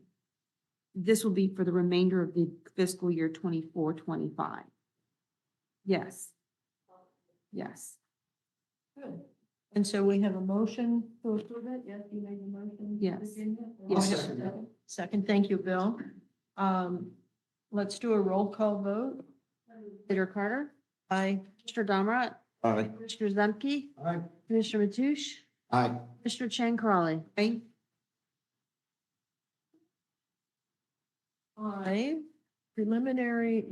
this will be for the remainder of the fiscal year 24-25. Yes. Yes. Good. And so we have a motion to approve it? Yes, you made the motion? Yes. Virginia? Yes. Second, thank you, Bill. Let's do a roll call vote. Senator Carter, Aye. Mr. Damrat, Aye. Mr. Zemke, Aye. Commissioner Mathush, Aye. Mr. Chen Carley. Aye.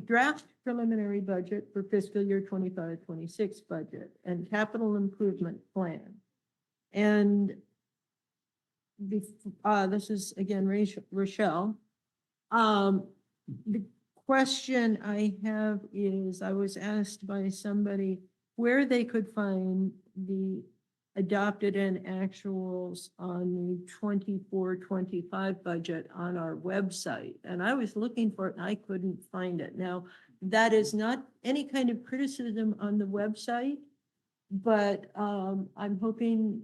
Draft preliminary budget for fiscal year 25-26 budget and capital improvement plan. And this is again, Rochelle. The question I have is, I was asked by somebody where they could find the adopted and actuals on the 24-25 budget on our website. And I was looking for it and I couldn't find it. Now, that is not any kind of criticism on the website, but I'm hoping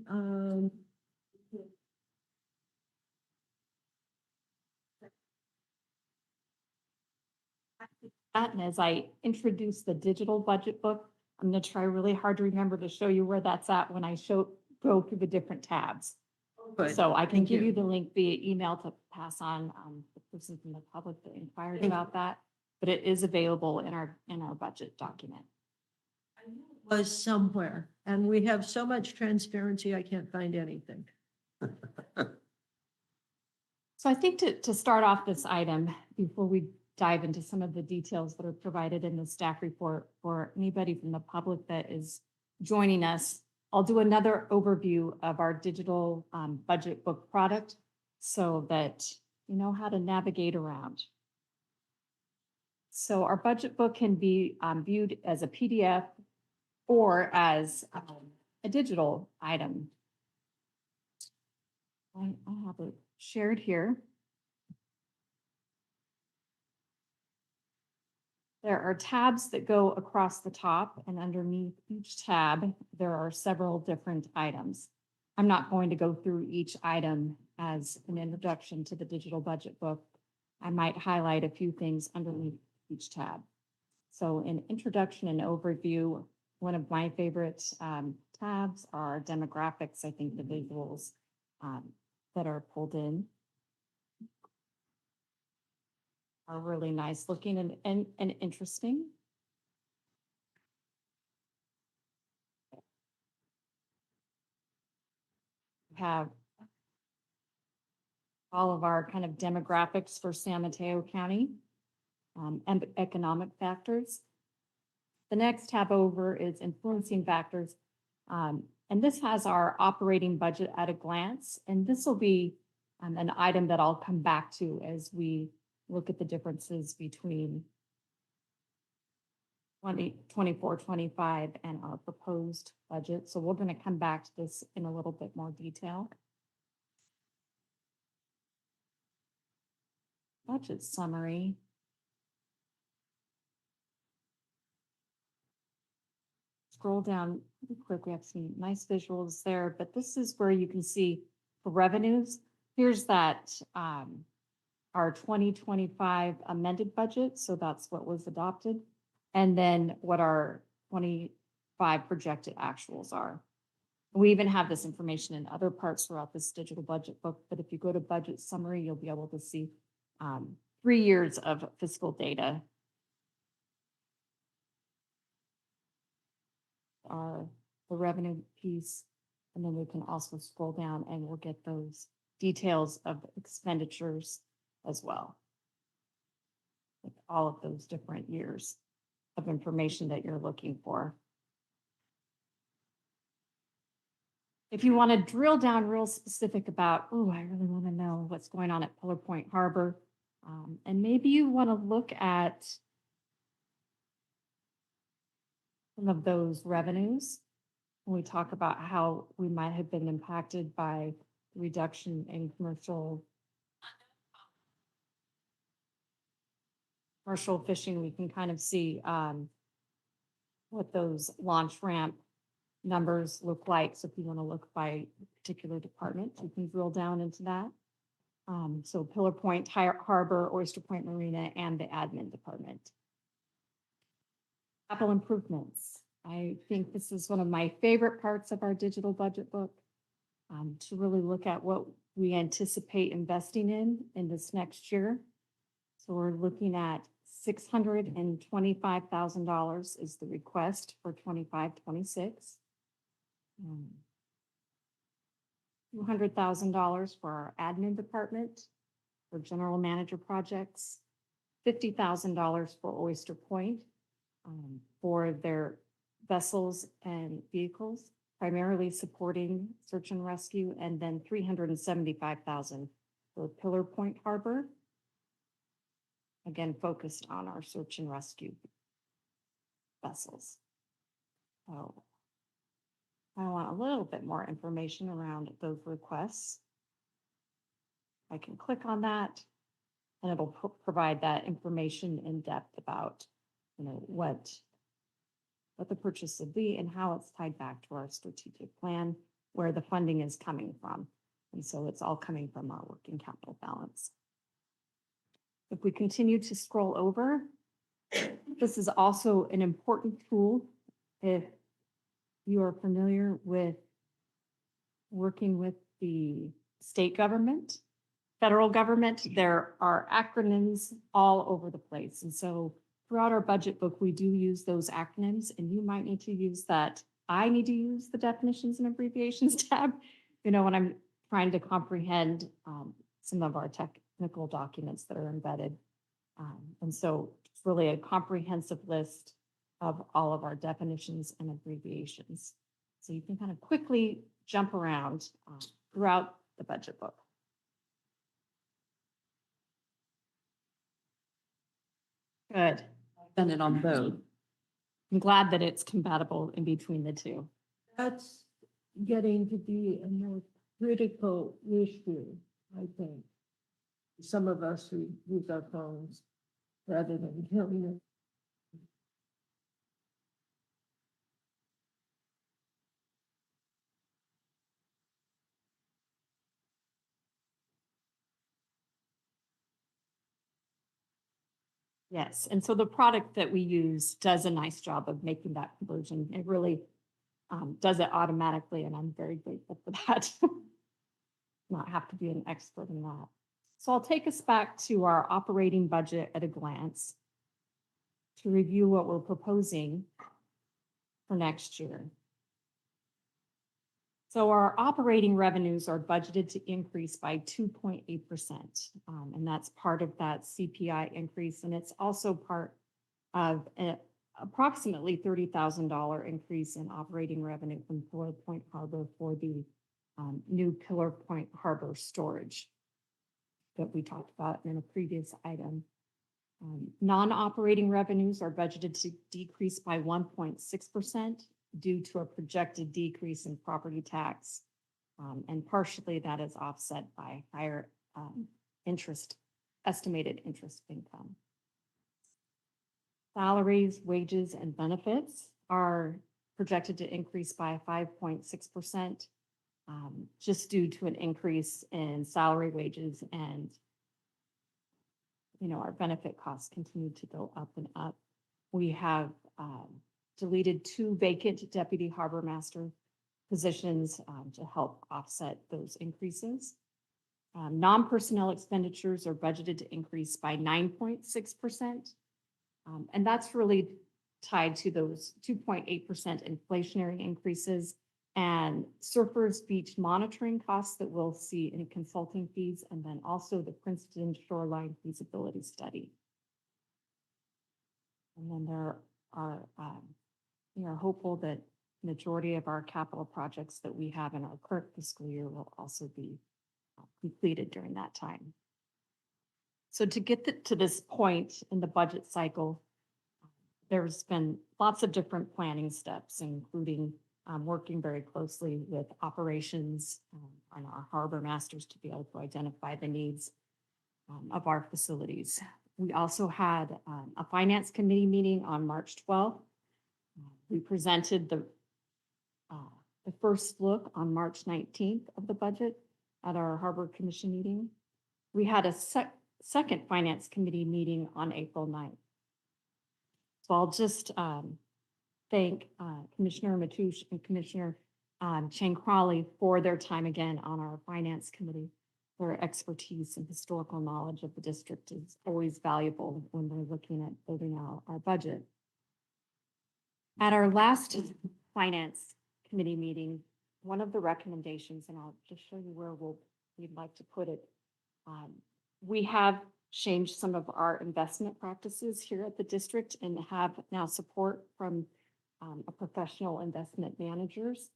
That, and as I introduce the digital budget book, I'm going to try really hard to remember to show you where that's at when I go through the different tabs. Good. So I can Thank give you. you the link via email to pass on the person from the public that inquired about that. But it is available in our budget document. was somewhere, and we have so much transparency, I can't find anything. So I think to start off this item, before we dive into some of the details that are provided in the staff report for anybody from the public that is joining us, I'll do another overview of our digital budget book product so that you know how to navigate around. So our budget book can be viewed as a PDF or as a digital item. I have it shared here. There are tabs that go across the top, and underneath each tab, there are several different items. I'm not going to go through each item as an introduction to the digital budget book. I might highlight a few things underneath each tab. So in introduction and overview, one of my favorite tabs are demographics. I think the visuals that are pulled in are really nice looking and interesting. We have all of our kind of demographics for San Mateo County, and economic factors. The next tab over is influencing factors. And this has our operating budget at a glance, and this will be an item that I'll come back to as we look at the differences between 24, 25 and our proposed budget. So we're going to come back to this in a little bit more detail. Budget summary. Scroll down really quick. We have some nice visuals there, but this is where you can see for revenues. Here's that our 2025 amended budget. So that's what was adopted. And then what our 25 projected actuals are. We even have this information in other parts throughout this digital budget book, but if you go to budget summary, you'll be able to see 3 years of fiscal data. The revenue piece, and then we can also scroll down and we'll get those details of expenditures as well. With all of those different years of information that you're looking for. If you want to drill down real specific about, oh, I really want to know what's going on at Pillar Point Harbor, and maybe you want to look at some of those revenues when we talk about how we might have been impacted by the reduction in commercial fishing. We can kind of see what those launch ramp numbers look like. So if you want to look by particular department, you can drill down into that. So Pillar Point Harbor, Oyster Point Marina, and the admin department. Capital improvements. I think this is one of my favorite parts of our digital budget book, to really look at what we anticipate investing in this next year. So we're looking at $625,000 is the request for 25-26. $200,000 for our admin department, for general manager projects, $50,000 for Oyster Point, for their vessels and vehicles, primarily supporting search and rescue, and then $375,000 for Pillar Point Harbor, again, focused on our search and rescue vessels. So I want a little bit more information around those requests. I can click on that and it'll provide that information in depth about, what the purchase will be and how it's tied back to our strategic plan, where the funding is coming from. And so it's all coming from our working capital balance. If we continue to scroll over, this is also an important tool if you are familiar with working with the state government, federal government. There are acronyms all over the place. And so throughout our budget book, we do use those acronyms, and you might need to use that. I need to use the definitions and abbreviations tab, when I'm trying to comprehend some of our technical documents that are embedded. And so it's really a comprehensive list of all of our definitions and abbreviations. So you can kind of quickly jump around throughout the budget book. Good. Done it on both. I'm glad that it's compatible in between the two. That's getting to be a more critical issue, I think. Some of us who use our phones rather than killing it. Yes, and so the product that we use does a nice job of making that conversion. It really does it automatically, and I'm very grateful for that. Not have to be an expert in that. So I'll take us back to our operating budget at a glance to review what we're proposing for next year. So our operating revenues are budgeted to increase by 2.8%. And that's part of that CPI increase. And it's also part of an approximately $30,000 increase in operating revenue from Pillar Point Harbor for the new Pillar Point Harbor storage that we talked about in a previous item. Non-operating revenues are budgeted to decrease by 1.6% due to a projected decrease in property tax. And partially that is offset by higher estimated interest income. Salaries, wages, and benefits are projected to increase by 5.6%, just due to an increase in salary, wages, and our benefit costs continue to go up and up. We have deleted 2 vacant deputy harbor master positions to help offset those increases. Non-personnel expenditures are budgeted to increase by 9.6%. And that's really tied to those 2.8% inflationary increases and Surfers Beach monitoring costs that we'll see in consulting fees, and then also the Princeton Shoreline feasibility study. And then we are hopeful that majority of our capital projects that we have in our current fiscal year will also be completed during that time. So to get to this point in the budget cycle, there's been lots of different planning steps, including working very closely with operations and our harbor masters to be able to identify the needs of our facilities. We also had a finance committee meeting on March 12th. We presented the first look on March 19th of the budget at our Harbor Commission meeting. We had a second finance committee meeting on April 9th. So I'll just thank Commissioner Matoush and Commissioner Chang Crawley for their time again on our finance committee. Their expertise and historical knowledge of the district is always valuable when we're looking at building out our budget. At our last finance committee meeting, one of the recommendations, and I'll just show you where we'd like to put it. We have changed some of our investment practices here at the district and have now support from a professional investment managers.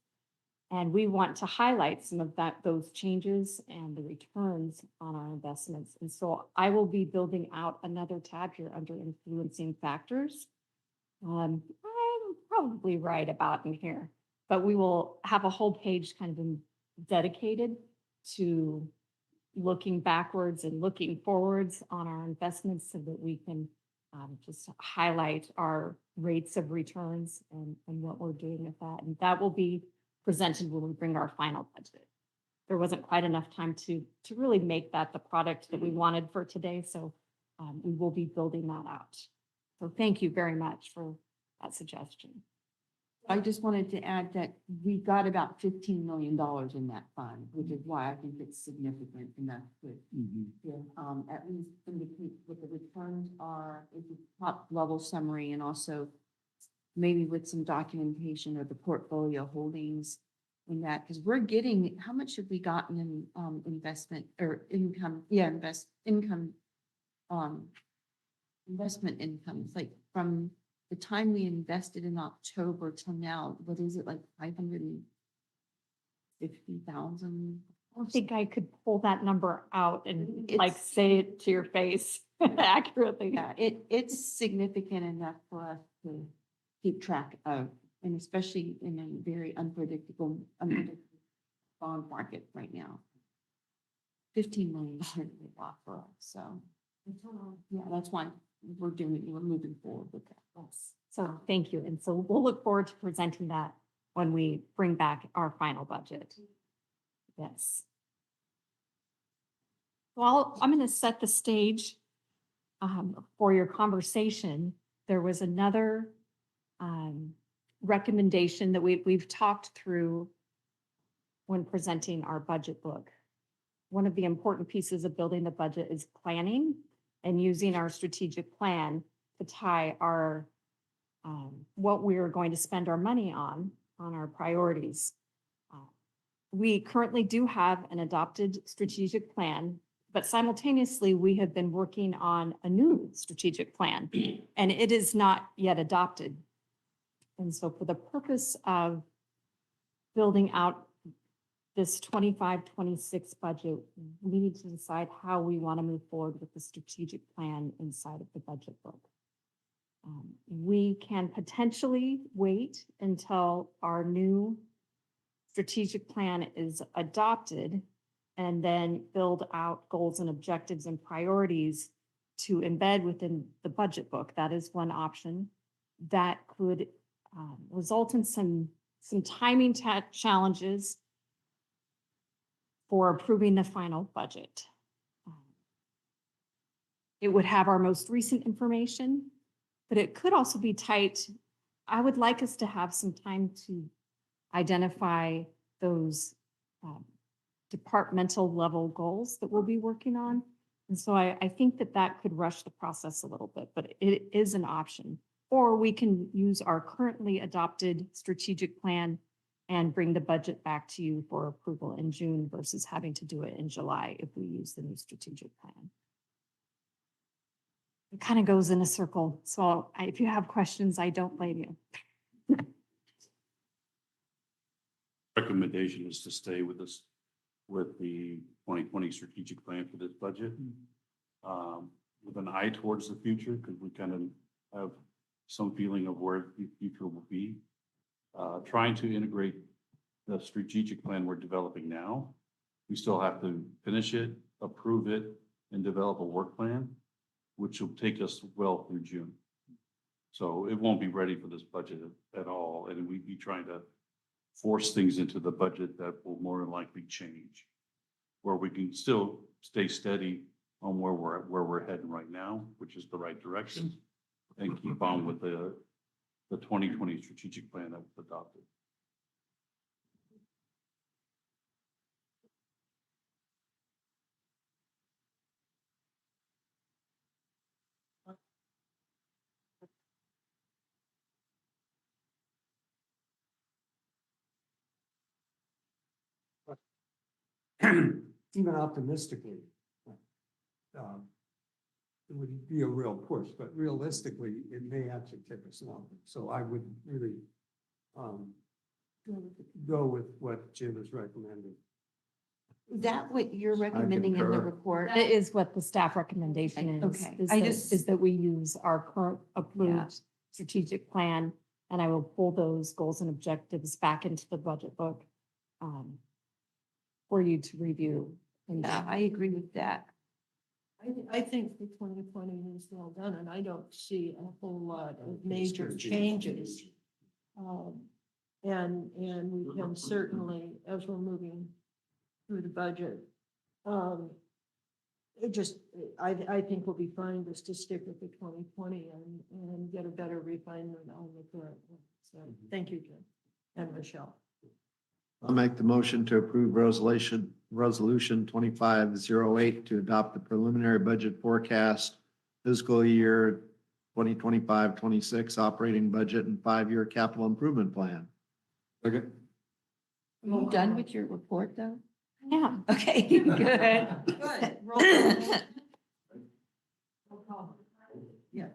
And we want to highlight some of those changes and the returns on our investments. And so I will be building out another tab here under influencing factors. I'm probably right about in here, but we will have a whole page kind of dedicated to looking backwards and looking forwards on our investments so that we can just highlight our rates of returns and what we're doing with that. And that will be presented when we bring our final budget. There wasn't quite enough time to really make that the product that we wanted for today. So we will be building that out. So thank you very much for that suggestion. I just wanted to add that we got about $15 million in that fund, which is why I think it's significant enough to at least indicate what the returns are, is a top level summary, and also maybe with some documentation of the portfolio holdings in that, because we're getting, how much have we gotten in investment or income? Yeah, investment income. It's like from the time we invested in October till now, what is it, like 550,000? I don't think I could pull that number out and like It's- say it to your face accurately. Yeah, it's significant enough for us to keep track of, and especially in a very unpredictable bond market right now. 15 million is a lot for us, so. Yeah, that's why we're moving forward with that. Yes. So thank you. And so we'll look forward to presenting that when we bring back our final budget. Yes. Well, I'm going to set the stage for your conversation. There was another recommendation that we've talked through when presenting our budget book. One of the important pieces of building the budget is planning and using our strategic plan to tie our what we are going to spend our money on our priorities. we currently do have an adopted strategic plan, but simultaneously, we have been working on a new strategic plan, and it is not yet adopted. And so for the purpose of building out this 25-26 budget, we need to decide how we want to move forward with the strategic plan inside of the budget book. We can potentially wait until our new strategic plan is adopted and then build out goals and objectives and priorities to embed within the budget book. That is one option that could result in some timing challenges for approving the final budget. It would have our most recent information, but it could also be tight. I would like us to have some time to identify those departmental level goals that we'll be working on. And so I think that that could rush the process a little bit, but it is an option. Or we can use our currently adopted strategic plan and bring the budget back to you for approval in June versus having to do it in July if we use the new strategic plan. It kind of goes in a circle. So if you have questions, I don't blame you. Recommendation is to stay with this, with the 2020 strategic plan for this budget. With an eye towards the future, because we kind of have some feeling of where the future will be. Trying to integrate the strategic plan we're developing now. We still have to finish it, approve it, and develop a work plan, which will take us well through June. So it won't be ready for this budget at all, and we'd be trying to force things into the budget that will more than likely change, where we can still stay steady on where we're heading right now, which is the right direction, and keep on with the 2020 strategic plan that was adopted. Even optimistically, it would be a real push, but realistically, it may actually take us longer. So I would really go with what Jim is recommending. Is that what you're recommending in the concur. report? That is what the staff recommendation is. Okay. Is that we use our current approved strategic plan, and I will pull those goals and objectives back into the budget book for you to review. Yeah, I agree with that. I think the 2020 is well done, and I don't see a whole lot of major changes. And we can certainly, as we're moving through the budget, I think we'll be fine just to stick with the 2020 and get a better refinement on the current one. So thank you, Jim and Michelle. I'll make the motion to approve resolution 2508 to adopt the preliminary budget forecast fiscal year 2025-26 operating budget and 5-year capital improvement plan. Okay. Are you done with your report, though? Yeah. Okay, good. Good. Roll call. Yeah.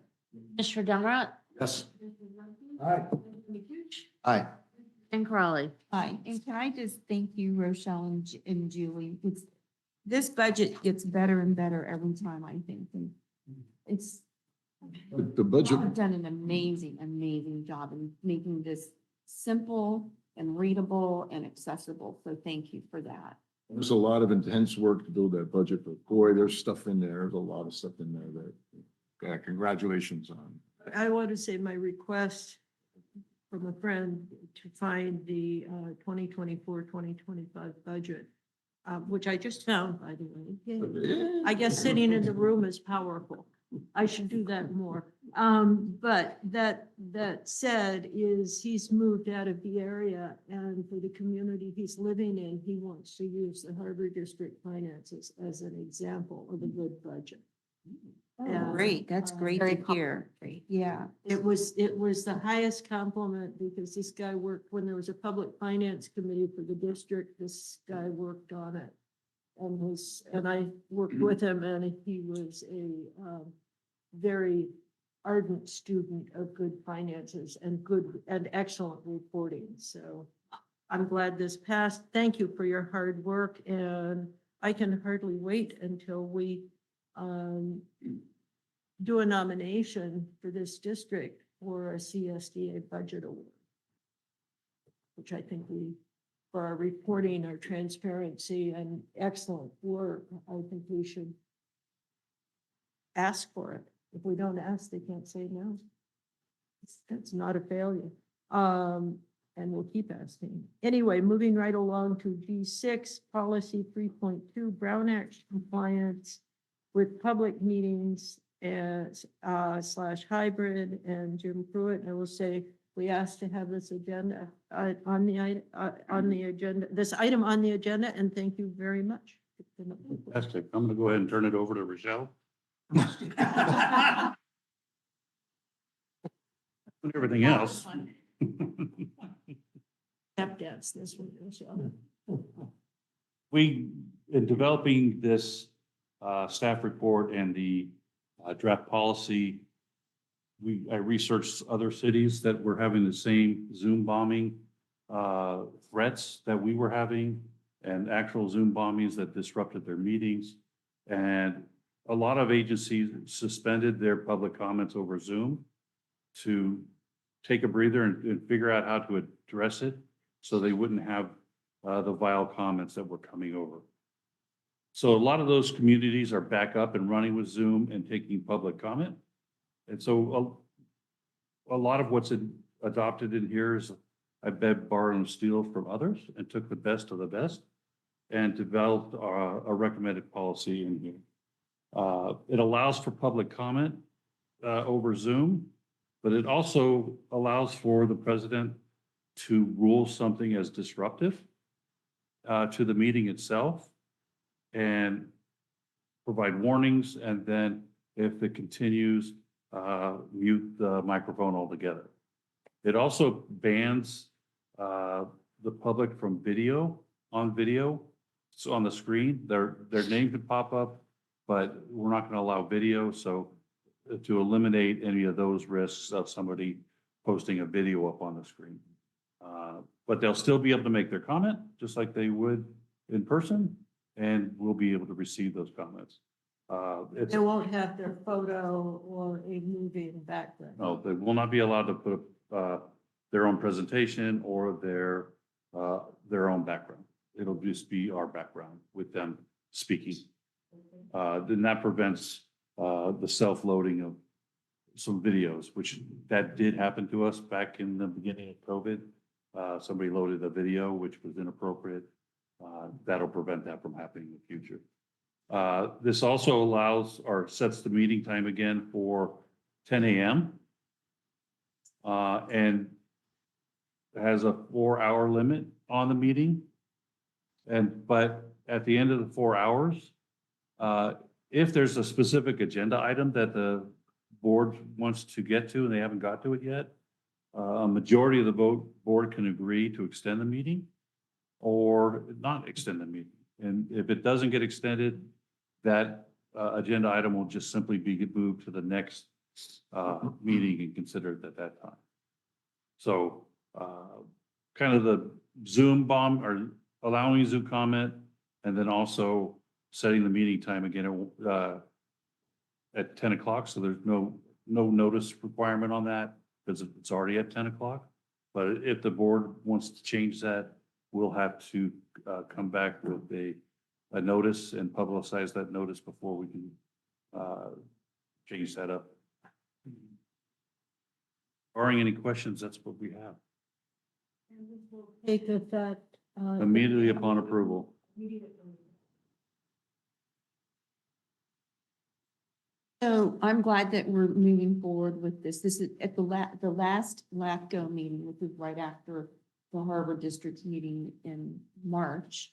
Mr. Demrat, Yes. Aye. Aye. and Crawley. Hi, and can I just thank you, Rochelle and Julie? This budget gets better and better every time, I think. And it's, The budget, you've done an amazing, amazing job in making this simple and readable and accessible. So thank you for that. there's a lot of intense work to build that budget, but boy, there's stuff in there. There's a lot of stuff in there that, congratulations on. I want to say my request from a friend to find the 2024-2025 budget, which I just found, by the way. Yay. I guess sitting in the room is powerful. I should do that more. But that said is he's moved out of the area, and for the community he's living in, he wants to use the Harbor District finances as an example of a good budget. Yeah. Great, that's great Very to hear. Great. Yeah. It was the highest compliment because this guy worked, when there was a public finance committee for the district, this guy worked on it. And I worked with him and he was a, very ardent student of good finances and good and excellent reporting. So I'm glad this passed. Thank you for your hard work and I can hardly wait until we, do a nomination for this district for a CSDA budget award. Which I think for our reporting, our transparency and excellent work, I think we should ask for it. If we don't ask, they can't say no. That's not a failure. And we'll keep asking. Anyway, moving right along to G6, policy 3.2, Brown Act compliance with public meetings as / hybrid, and Jim Pruitt. I will say we asked to have this agenda on the agenda, this item on the agenda, and thank you very much. Fantastic. I'm going to go ahead and turn it over to Rochelle. And everything else. Step dance this week, Michelle. We, in developing this staff report and the draft policy, I researched other cities that were having the same Zoom bombing threats that we were having, and actual Zoom bombings that disrupted their meetings. And a lot of agencies suspended their public comments over Zoom to take a breather and figure out how to address it so they wouldn't have the vile comments that were coming over. So a lot of those communities are back up and running with Zoom and taking public comment. And so a lot of what's adopted in here is I beg, borrow, and steal from others and took the best of the best and developed a recommended policy in here. It allows for public comment over Zoom, but it also allows for the president to rule something as disruptive to the meeting itself and provide warnings, and then if it continues, mute the microphone altogether. It also bans the public from video, so on the screen. Their name could pop up, but we're not going to allow video, so to eliminate any of those risks of somebody posting a video up on the screen. But they'll still be able to make their comment, just like they would in person, and we'll be able to receive those comments. They won't have their photo or a movie in the background. No, they will not be allowed to put their own presentation or their own background. It'll just be our background with them speaking. Then that prevents the self-loading of some videos, which that did happen to us back in the beginning of COVID. Somebody loaded a video which was inappropriate. That'll prevent that from happening in the future. This also allows or sets the meeting time again for 10 a.m. And has a 4-hour limit on the meeting. But at the end of the 4 hours, if there's a specific agenda item that the board wants to get to and they haven't got to it yet, a majority of the board can agree to extend the meeting or not extend the meeting. And if it doesn't get extended, that agenda item will just simply be moved to the next meeting and considered at that time. So kind of the Zoom bomb or allowing Zoom comment, and then also setting the meeting time again at 10 o'clock. So there's no notice requirement on that because it's already at 10 o'clock. But if the board wants to change that, we'll have to come back with a notice and publicize that notice before we can change that up. Barring any questions, that's what we have. Take effect. Immediately upon approval. So I'm glad that we're moving forward with this. This is at the last LAFCO meeting, which was right after the Harbor District's meeting in March.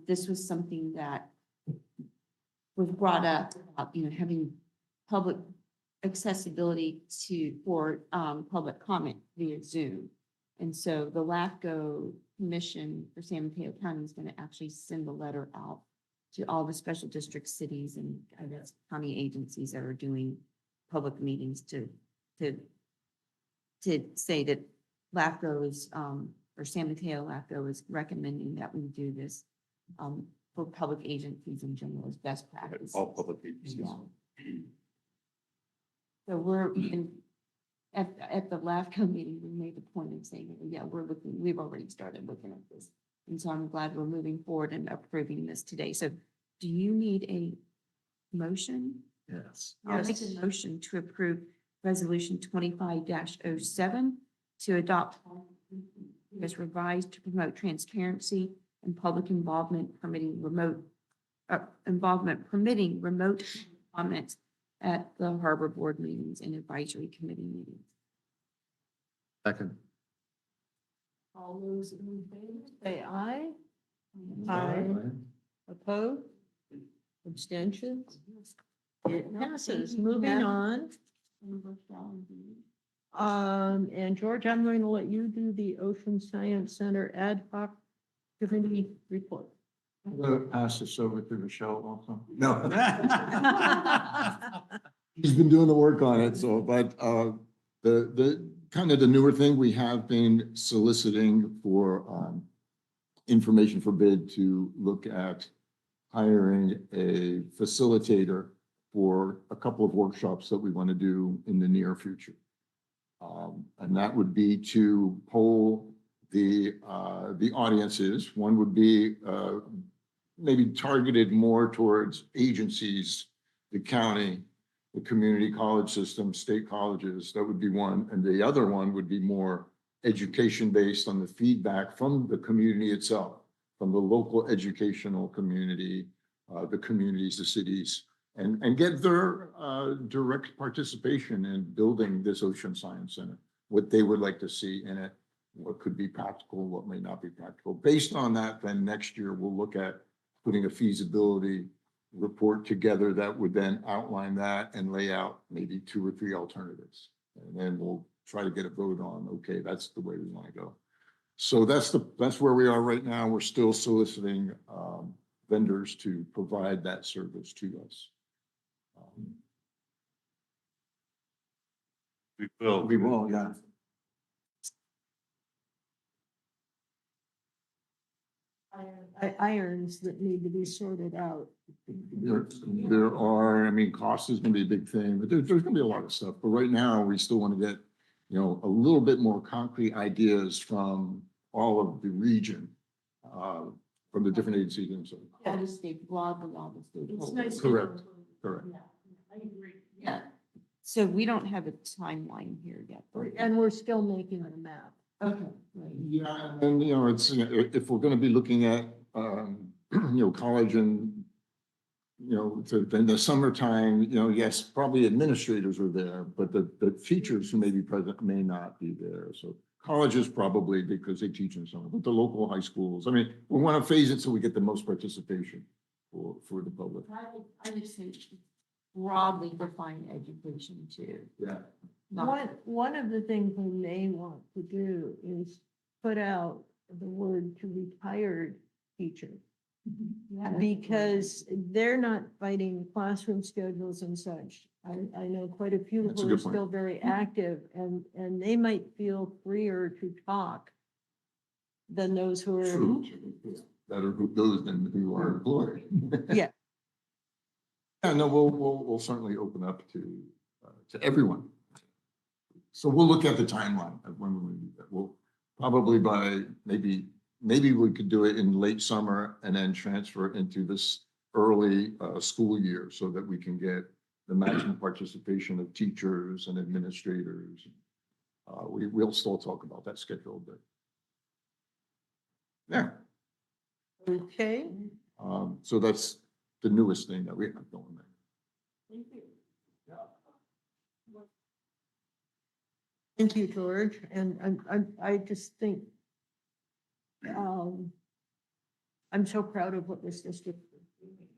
This was something that was brought up about, having public accessibility for public comment via Zoom. And so the LAFCO Commission for San Mateo County is going to actually send a letter out to all the special district cities and I guess county agencies that are doing public meetings to say that LAFCO is, or San Mateo LAFCO is recommending that we do this for public agencies in general as best practice. All public agencies. Yeah. So at the LAFCO meeting, we made the point of saying, yeah, we've already started looking at this. And so I'm glad we're moving forward and approving this today. So do you need a motion? Yes. I'll make a motion to approve resolution 25-07 to adopt as revised to promote transparency and public involvement permitting remote comments at the harbor board meetings and advisory committee meetings. Second. All those in favor, say aye. Aye. Opposed? Abstentions? It passes. Moving on. And George, I'm going to let you do the Ocean Science Center ad hoc committee report. I'm gonna pass this over to Michelle also. No. He's been doing the work on it, so, but, the kind of the newer thing, we have been soliciting for, information for bid to look at hiring a facilitator for a couple of workshops that we want to do in the near future. And that would be to poll the audiences. One would be, maybe targeted more towards agencies, the county, the community college system, state colleges, that would be one. And the other one would be more education based on the feedback from the community itself, from the local educational community, the communities, the cities, and get their direct participation in building this Ocean Science Center, what they would like to see in it, what could be practical, what may not be practical. Based on that, then next year we'll look at putting a feasibility report together that would then outline that and lay out maybe 2 or 3 alternatives. And then we'll try to get a vote on, okay, that's the way we want to go. So that's where we are right now. We're still soliciting vendors to provide that service to us. We will. We will, yeah. Irons that need to be sorted out. There are, I mean, cost is gonna be a big thing, but there's gonna be a lot of stuff. But right now, we still want to get, you know, a little bit more concrete ideas from all of the region, from the different agencies and so. All the state, broadly, all the It's stakeholders. nice. Correct, correct. I agree. Yeah. So we don't have a timeline here yet. And we're still making the map. Okay. Right. Yeah, and you know, it's, if we're gonna be looking at, you know, college and, you know, in the summertime, you know, yes, probably administrators are there, but the teachers who may be present may not be there. So colleges probably because they teach in summer, but the local high schools, I mean, we want to phase it so we get the most participation for the public. I would say broadly define education too. Yeah. One of the things we may want to do is put out the word to retired teacher. Yeah. Because they're not fighting classroom schedules and such. I know quite a few That's a who are good point. still very active and they might feel freer to talk than those who are. True. Better those than who are employed. Yeah. Yeah, no, we'll certainly open up to everyone. So we'll look at the timeline of when we do that. We'll probably by maybe we could do it in late summer and then transfer into this early school year so that we can get the maximum participation of teachers and administrators. We'll still talk about that schedule, but yeah. Okay. So that's the newest thing that we have going there. Thank you. Thank you, George. And I just think I'm so proud of what this district is doing.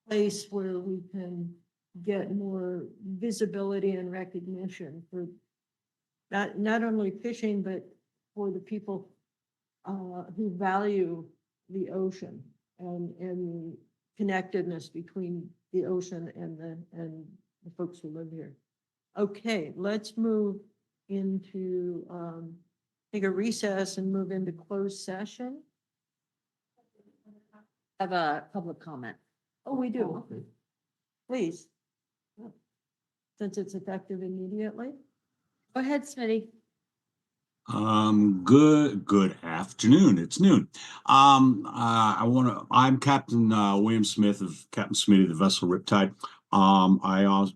place where we can get more visibility and recognition for not only fishing, but for the people who value the ocean and connectedness between the ocean and the folks who live here. Okay, let's move into, take a recess and move into closed session. Have a public comment. Oh, we do. Please. Since it's effective immediately. Go ahead, Smitty. Good afternoon. It's noon. I'm Captain William Smith of Captain Smitty, the vessel Riptide. I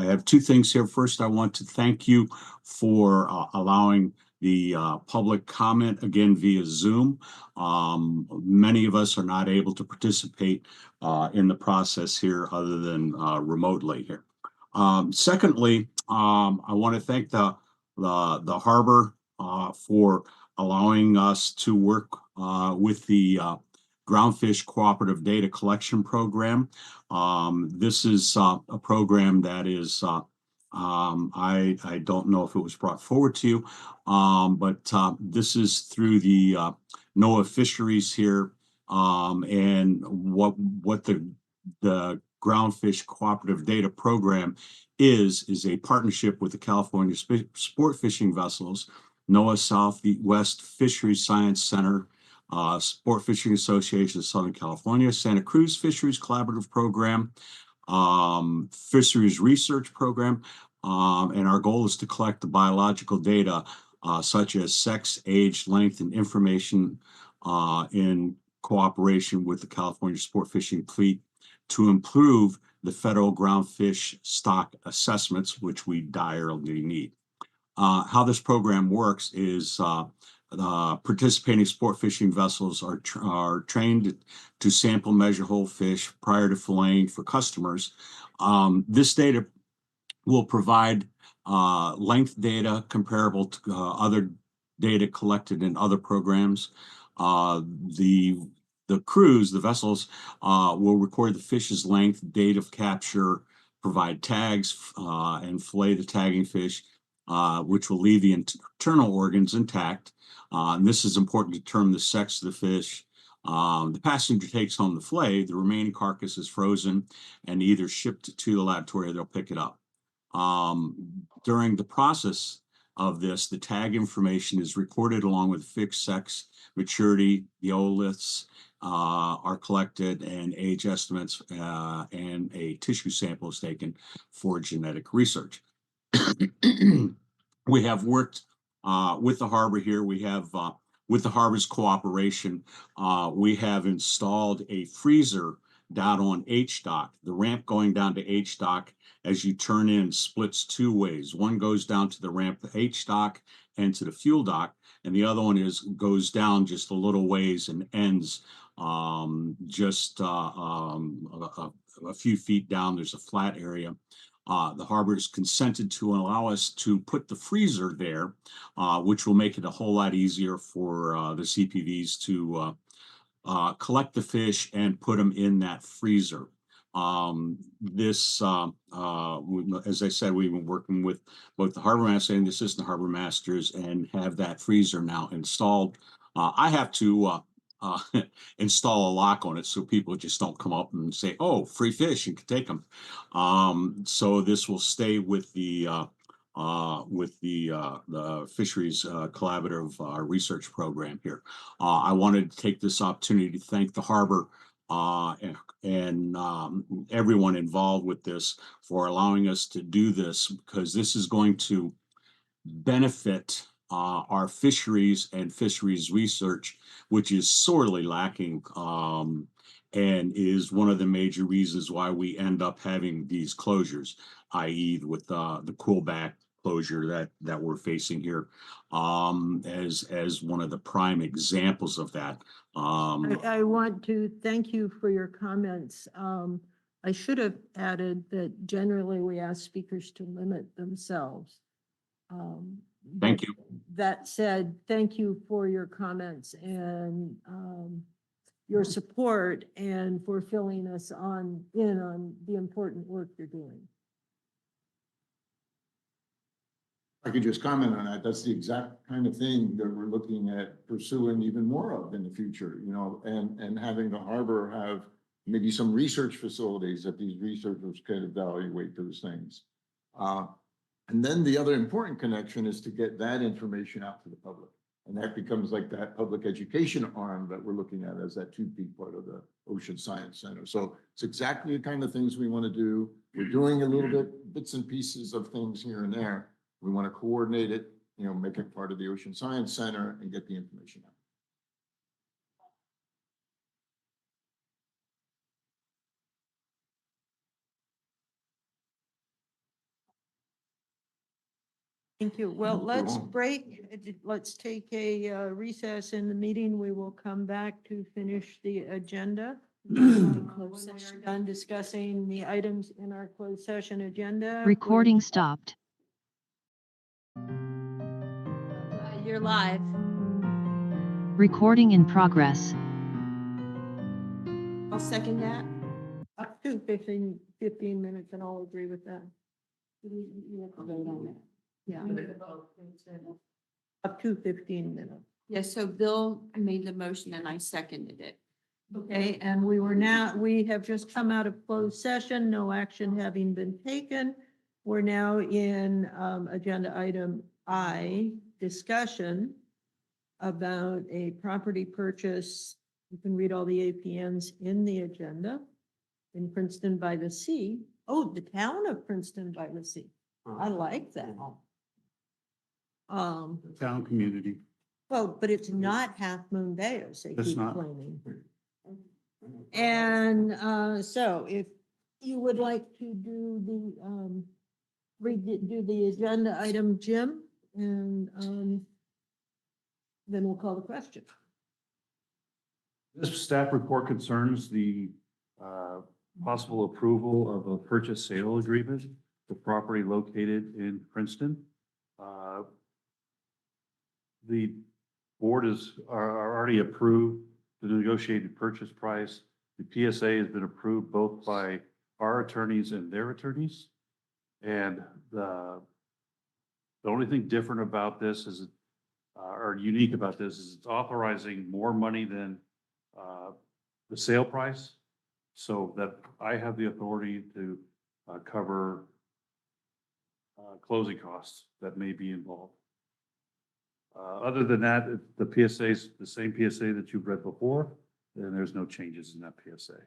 have two things here. First, I want to thank you for allowing the public comment again via Zoom. Many of us are not able to participate in the process here other than remotely here. Secondly, I want to thank the harbor for allowing us to work with the Groundfish Cooperative Data Collection Program. This is a program that is, I don't know if it was brought forward to you, but this is through the NOAA Fisheries here, and what the Groundfish Cooperative Data Program is a partnership with the California Sport Fishing Vessels, NOAA Southwest Fisheries Science Center, Sport Fishing Association of Southern California, Santa Cruz Fisheries Collaborative Program, Fisheries Research Program, and our goal is to collect the biological data such as sex, age, length, and information in cooperation with the California Sport Fishing Fleet to improve the federal groundfish stock assessments, which we direly need. How this program works is participating sport fishing vessels are trained to sample measure whole fish prior to filleting for customers. This data will provide length data comparable to other data collected in other programs. The crews, the vessels, will record the fish's length, date of capture, provide tags, and fillet the tagging fish, which will leave the internal organs intact. And this is important to determine the sex of the fish. The passenger takes home the fillet, the remaining carcass is frozen and either shipped to the laboratory or they'll pick it up. During the process of this, the tag information is recorded along with fixed sex, maturity, the otoliths are collected, and age estimates, and a tissue sample is taken for genetic research. We have worked with the harbor here. We have, with the harbor's cooperation, we have installed a freezer down on H dock. The ramp going down to H dock as you turn in splits two ways. One goes down to the ramp to H dock and to the fuel dock, and the other one goes down just a little ways and ends just a few feet down. There's a flat area. The harbor is consented to allow us to put the freezer there, which will make it a whole lot easier for the CPVs to collect the fish and put them in that freezer. As I said, we've been working with both the harbor master and the assistant harbor masters and have that freezer now installed. I have to install a lock on it so people just don't come up and say, "Oh, free fish, you can take them." So this will stay with the fisheries collaborative research program here. I wanted to take this opportunity to thank the harbor and everyone involved with this for allowing us to do this, because this is going to benefit our fisheries and fisheries research, which is sorely lacking, and is one of the major reasons why we end up having these closures, i.e. with the coolback closure that we're facing here, as one of the prime examples of that. I want to thank you for your comments. I should have added that generally we ask speakers to limit themselves. Thank you. That said, thank you for your comments, and your support and for filling us in on the important work you're doing. I could just comment on that. That's the exact kind of thing that we're looking at pursuing even more of in the future, you know, and having the harbor have maybe some research facilities that these researchers can evaluate those things. And then the other important connection is to get that information out to the public. And that becomes like that public education arm that we're looking at as that 2P part of the Ocean Science Center. So it's exactly the kind of things we want to do. We're doing a little bits and pieces of things here and there. We want to coordinate it, you know, make it part of the Ocean Science Center and get the information out. Thank you. Well, You're let's welcome. break. Let's take a recess in the meeting. We will come back to finish the agenda. When we're done discussing the items in our closed session agenda. Recording stopped. You're live. Recording in progress. I'll second that. Up to 15 minutes, and I'll agree with that. You have to vote on that. Yeah. Up to 15 minutes. Yeah, so Bill made the motion and I seconded it. Okay, and we have just come out of closed session, no action having been taken. We're now in agenda item I, discussion about a property purchase. You can read all the APNs in the agenda in Princeton by the Sea. Oh, the town of Princeton by the Sea. I like that. Town community. Well, but it's not Half Moon Bay, as they It's keep not. claiming. And so if you would like to do do the agenda item, Jim, and then we'll call the question. This staff report concerns the possible approval of a purchase sale agreement for property located in Princeton. The board are already approved the negotiated purchase price. The PSA has been approved both by our attorneys and their attorneys. And the only thing different about this is, or unique about this, is it's authorizing more money than the sale price, so that I have the authority to cover closing costs that may be involved. Other than that, the PSA is the same PSA that you've read before, and there's no changes in that PSA.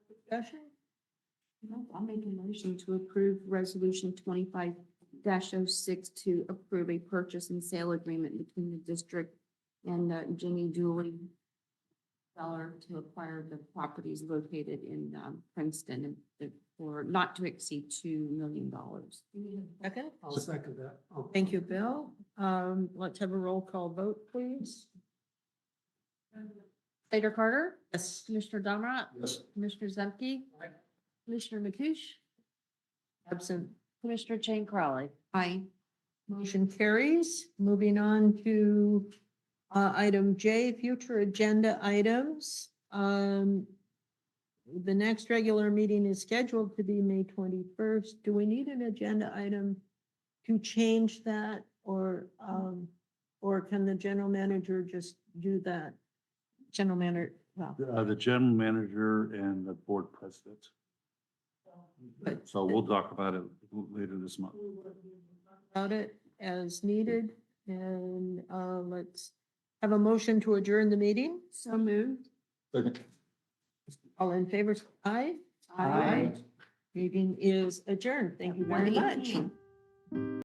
Discussion? No, I'll make a motion to approve resolution 25-06 to approve a purchase and sale agreement between the district and Jenny Dooley seller to acquire the properties located in Princeton and for not to exceed $2 million. Second? I'll second that. Oh. Thank you, Bill. Let's have a roll call vote, please. Slater Carter, Yes. Commissioner Domrat, Yes. Commissioner Zemke, Commissioner Mathush, Absent. Commissioner Jane Crowley. Aye. Motion carries. Moving on to item J, future agenda items. The next regular meeting is scheduled to be May 21st. Do we need an agenda item to change that, or can the general manager just do that? General Manager, well, The general manager and the board president. But- So we'll talk about it later this month. About it as needed, and let's have a motion to adjourn the meeting. So moved. Second. All in favor, say aye. Meeting is adjourned. Thank you very much. 1:18.